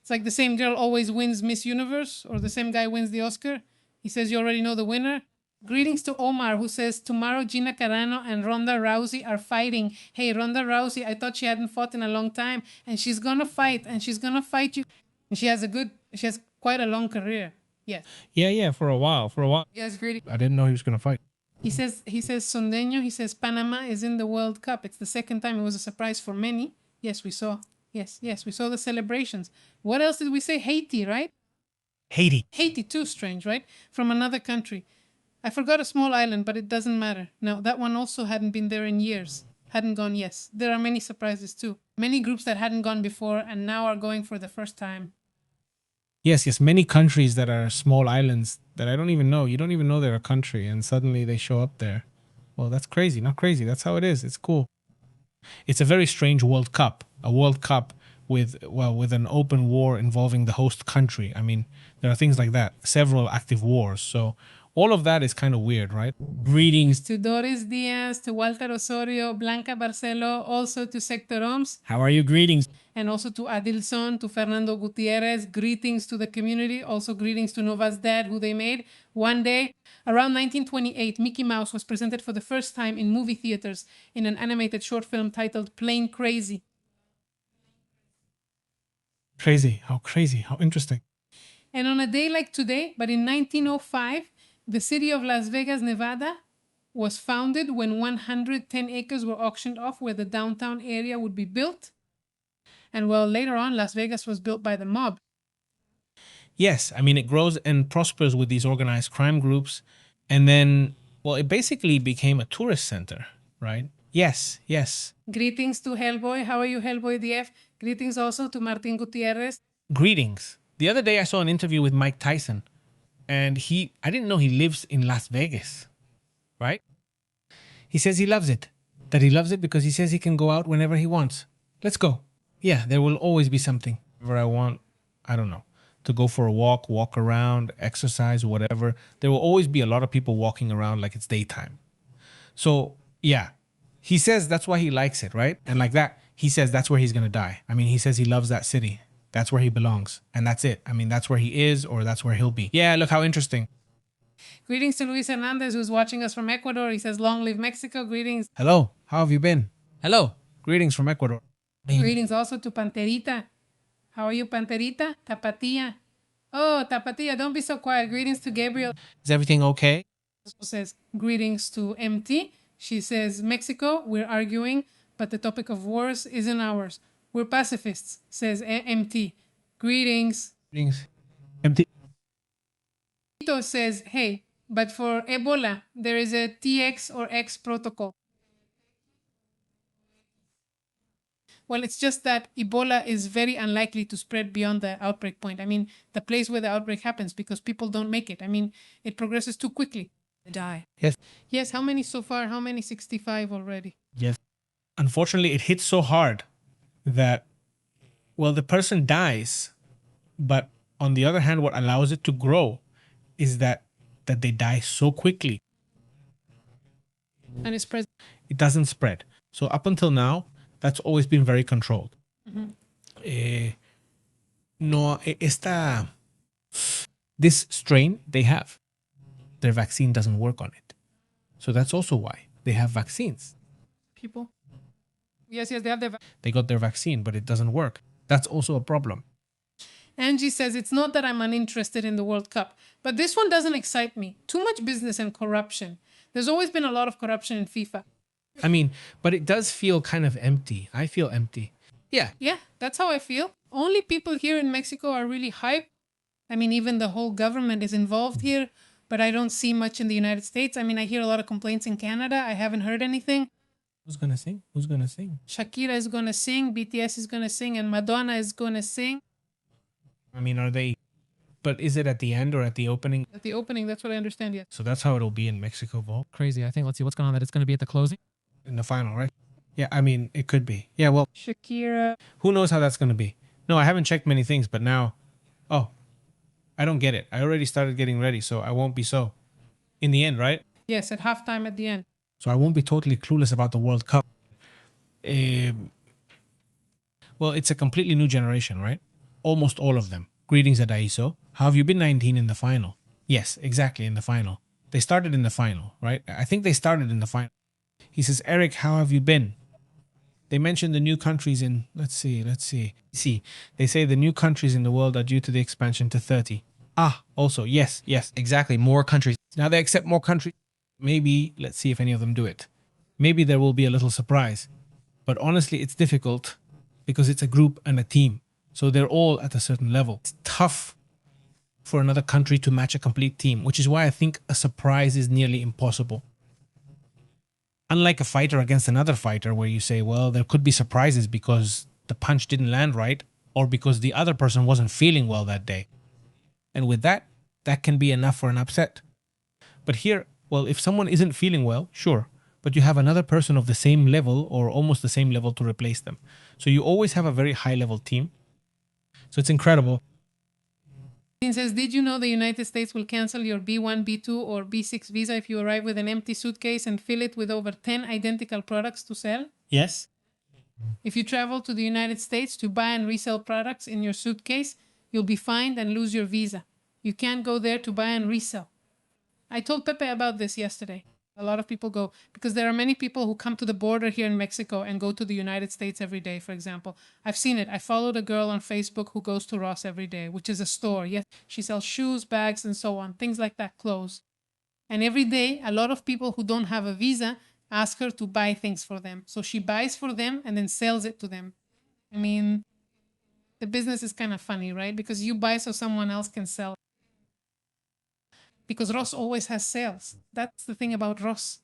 It's like the same girl always wins Miss Universe, or the same guy wins the Oscar. He says you already know the winner. Greetings to Omar, who says tomorrow Gina Carano and Ronda Rousey are fighting. Hey, Ronda Rousey, I thought she hadn't fought in a long time, and she's gonna fight, and she's gonna fight you. And she has quite a long career. Yes. Yeah, for a while. Yes, greedy. I didn't know he was going to fight. He says Sondeño, he says Panama is in the World Cup. It's the second time. It was a surprise for many. Yes, we saw. Yes, we saw the celebrations. What else did we say? Haiti, right? Haiti too, strange, right? From another country. I forgot a small island, but it doesn't matter. No, that one also hadn't been there in years. Hadn't gone, yes. There are many surprises too. Many groups that hadn't gone before and now are going for the first time. Yes, many countries that are small islands that I don't even know. You don't even know they're a country, and suddenly they show up there. Well, that's crazy. Not crazy. That's how it is. It's cool. It's a very strange World Cup. A World Cup with an open war involving the host country. I mean, there are things like that. Several active wars. So all of that is kind of weird, right? Greetings to Doris Diaz, to Walter Osorio, Blanca Barcelo, also to Sector Oms. How are you? Greetings. And also to Adilson, to Fernando Gutierrez. Greetings to the community. Also greetings to Nova's dad, who they made. One day, around 1928, Mickey Mouse was presented for the first time in movie theaters in an animated short film titled Plain Crazy. Crazy. How interesting. And on a day like today, but in 1905, the city of Las Vegas, Nevada, was founded when 110 acres were auctioned off where the downtown area would be built. And well, later on, Las Vegas was built by the mob. Yes, I mean, it grows and prospers with these organized crime groups. And then, well, it basically became a tourist center, right? Yes. Greetings to Hellboy. How are you, Hellboy DF? Greetings also to Martin Gutierrez. Greetings. The other day I saw an interview with Mike Tyson. And I didn't know he lives in Las Vegas, right? He says he loves it. That he loves it because he says he can go out whenever he wants. Let's go. Yeah, there will always be something. Whenever I want, I don't know, to go for a walk around, exercise, whatever. There will always be a lot of people walking around like it's daytime. So, yeah, he says that's why he likes it, right? And like that, he says that's where he's going to die. I mean, he says he loves that city. That's where he belongs. And that's it. I mean, that's where he is or that's where he'll be. Yeah, look how interesting. Greetings to Luis Hernandez, who's watching us from Ecuador. He says, long live Mexico. Greetings. Hello, how have you been? Hello, greetings from Ecuador. Greetings also to Panterita. How are you, Panterita? Tapatía. Oh, Tapatía, don't be so quiet. Greetings to Gabriel. Is everything okay? Says, greetings to MT. She says, Mexico, we're arguing, but the topic of wars isn't ours. We're pacifists, says MT. Greetings. Greetings. Empty. Tito says, hey, but for Ebola, there is a TX or X protocol. Well, it's just that Ebola is very unlikely to spread beyond the outbreak point. I mean, the place where the outbreak happens, because people don't make it. I mean, it progresses too quickly. They die. Yes. Yes, how many so far? How many? 65 already. Yes. Unfortunately, it hits so hard that, well, the person dies, but on the other hand, what allows it to grow is that they die so quickly. And it spreads. It doesn't spread. So up until now, that's always been very controlled. This strain they have, their vaccine doesn't work on it. So that's also why they have vaccines. People. Yes, they have their. They got their vaccine, but it doesn't work. That's also a problem. Angie says, it's not that I'm uninterested in the World Cup, but this one doesn't excite me. Too much business and corruption. There's always been a lot of corruption in FIFA. I mean, but it does feel kind of empty. I feel empty. Yeah. Yeah, that's how I feel. Only people here in Mexico are really hyped. I mean, even the whole government is involved here, but I don't see much in the United States. I mean, I hear a lot of complaints in Canada. I haven't heard anything. Who's going to sing? Who's going to sing? Shakira is going to sing, BTS is going to sing, and Madonna is going to sing. I mean, are they... But is it at the end or at the opening? At the opening, that's what I understand, yes. So that's how it'll be in Mexico Vault. Crazy. I think, let's see what's going on, that it's going to be at the closing. In the final, right? Yeah, I mean, it could be. Yeah, well, Shakira. who knows how that's going to be? No, I haven't checked many things, but now... Oh, I don't get it. I already started getting ready, so I won't be so... In the end, right? Yes, at halftime at the end. So I won't be totally clueless about the World Cup. Well, it's a completely new generation, right? Almost all of them. Greetings, Adaiso. How have you been 19 in the final? Yes, exactly, in the final. They started in the final, right? I think they started in the final. He says, Eric, how have you been? They mentioned the new countries in... Let's see. See, they say the new countries in the world are due to the expansion to 30. Ah, also, yes, exactly, more countries. Now they accept more countries. Maybe, let's see if any of them do it. Maybe there will be a little surprise. But honestly, it's difficult because it's a group and a team. So they're all at a certain level. It's tough for another country to match a complete team, which is why I think a surprise is nearly impossible. Unlike a fighter against another fighter where you say, well, there could be surprises because the punch didn't land right or because the other person wasn't feeling well that day. And with that, that can be enough for an upset. But here, well, if someone isn't feeling well, sure, but you have another person of the same level or almost the same level to replace them. So you always have a very high level team. So it's incredible. It says, did you know the United States will cancel your B1, B2, or B6 visa if you arrive with an empty suitcase and fill it with over 10 identical products to sell? Yes. If you travel to the United States to buy and resell products in your suitcase, you'll be fined and lose your visa. You can't go there to buy and resell. I told Pepe about this yesterday. A lot of people go, because there are many people who come to the border here in Mexico and go to the United States every day, for example. I've seen it. I followed a girl on Facebook who goes to Ross every day, which is a store. Yes, she sells shoes, bags, and so on, things like that, clothes. And every day, a lot of people who don't have a visa ask her to buy things for them. So she buys for them and then sells it to them. I mean, the business is kind of funny, right? Because you buy so someone else can sell. Because Ross always has sales. That's the thing about Ross.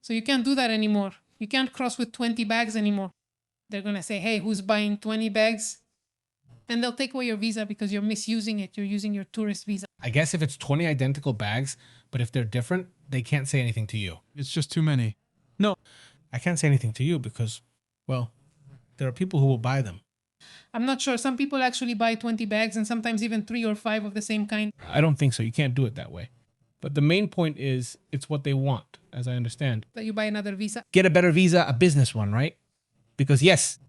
So you can't do that anymore. You can't cross with 20 bags anymore. They're going to say, hey, who's buying 20 bags? And they'll take away your visa because you're misusing it. You're using your tourist visa. I guess if it's 20 identical bags, but if they're different, they can't say anything to you. It's just too many. No, I can't say anything to you because, well, there are people who will buy them. I'm not sure. Some people actually buy 20 bags and sometimes even 3 or 5 of the same kind. I don't think so. You can't do it that way. But the main point is it's what they want, as I understand. That you buy another visa. Get a better visa, a business one, right? Because yes,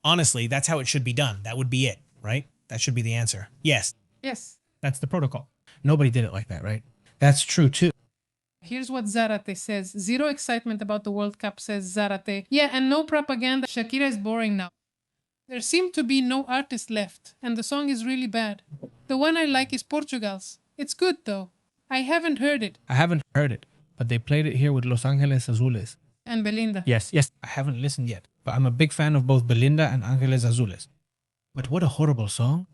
honestly, that's how it should be done. That would be it, right? That should be the answer. Yes, Yes. that's the protocol. Nobody did it like that, right? That's true too. Here's what Zarate says. Zero excitement about the World Cup, says Zarate. Yeah, and no propaganda. Shakira is boring now. There seem to be no artist left, and the song is really bad. The one I like is Portugal's. It's good though. I haven't heard it. I haven't heard it, but they played it here with Los Angeles Azules. And Belinda. Yes. I haven't listened yet, but I'm a big fan of both Belinda and Angeles Azules. But what a horrible song.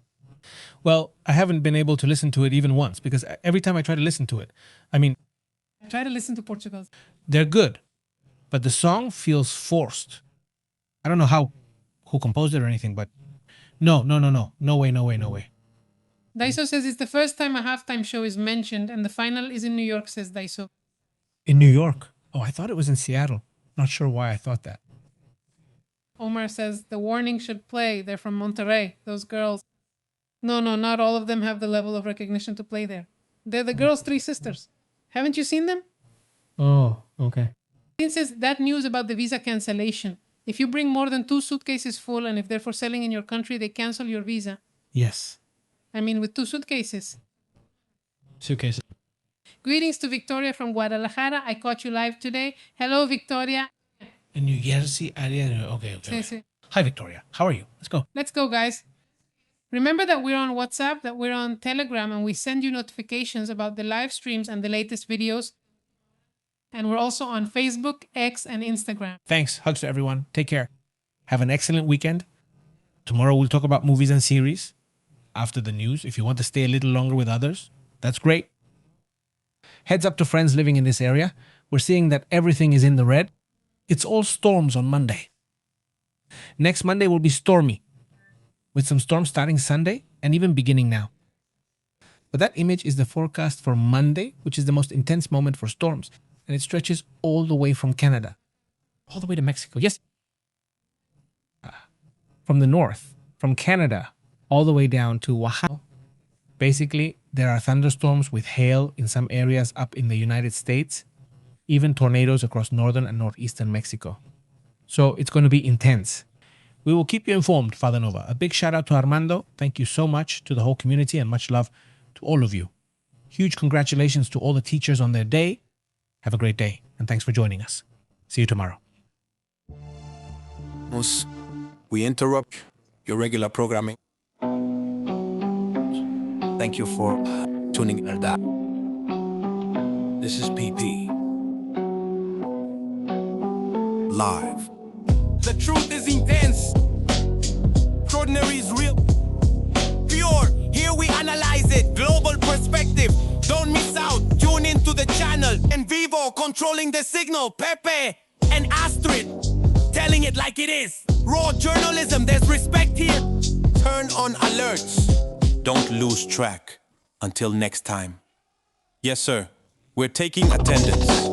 Well, I haven't been able to listen to it even once because every time I try to listen to it, I mean, Try to listen to Portugal's. they're good, but the song feels forced. I don't know who composed it or anything, but no way. Daiso says it's the first time a halftime show is mentioned and the final is in New York, says Daiso. In New York. Oh, I thought it was in Seattle. Not sure why I thought that. Omar says the warning should play. They're from Monterrey, those girls. No, not all of them have the level of recognition to play there. They're the girls' 3 sisters. Haven't you seen them? Oh, okay. It says that news about the visa cancellation. If you bring more than 2 suitcases full and if they're for selling in your country, they cancel your visa. Yes. I mean, with 2 suitcases. Suitcases. Greetings to Victoria from Guadalajara. I caught you live today. Hello, Victoria. In New Jersey area. Okay. Sí, sí. Hi, Victoria. How are you? Let's go. Let's go, guys. Remember that we're on WhatsApp, that we're on Telegram, and we send you notifications about the live streams and the latest videos. And we're also on Facebook, X, and Instagram. Thanks. Hugs to everyone. Take care. Have an excellent weekend. Tomorrow we'll talk about movies and series after the news. If you want to stay a little longer with others, that's great. Heads up to friends living in this area. We're seeing that everything is in the red. It's all storms on Monday. Next Monday will be stormy, with some storms starting Sunday and even beginning now. But that image is the forecast for Monday, which is the most intense moment for storms. And it stretches all the way from Canada, all the way to Mexico. Yes. From the north, from Canada, all the way down to Oaxaca. Basically, there are thunderstorms with hail in some areas up in the United States, even tornadoes across northern and northeastern Mexico. So it's going to be intense. We will keep you informed, Father Nova. A big shout out to Armando. Thank you so much to the whole community and much love to all of you. Huge congratulations to all the teachers on their day. Have a great day and thanks for joining us. See you tomorrow. We interrupt your regular programming. Thank you for tuning in. This is PP. Live. The truth is intense. Extraordinary is real. Pure. Here we analyze it. Global perspective. Don't miss out. Tune into the channel. And Vivo controlling the signal. Pepe and Astrid telling it like it is. Raw journalism. There's respect here. Turn on alerts. Don't lose track. Until next time. Yes, sir. We're taking attendance.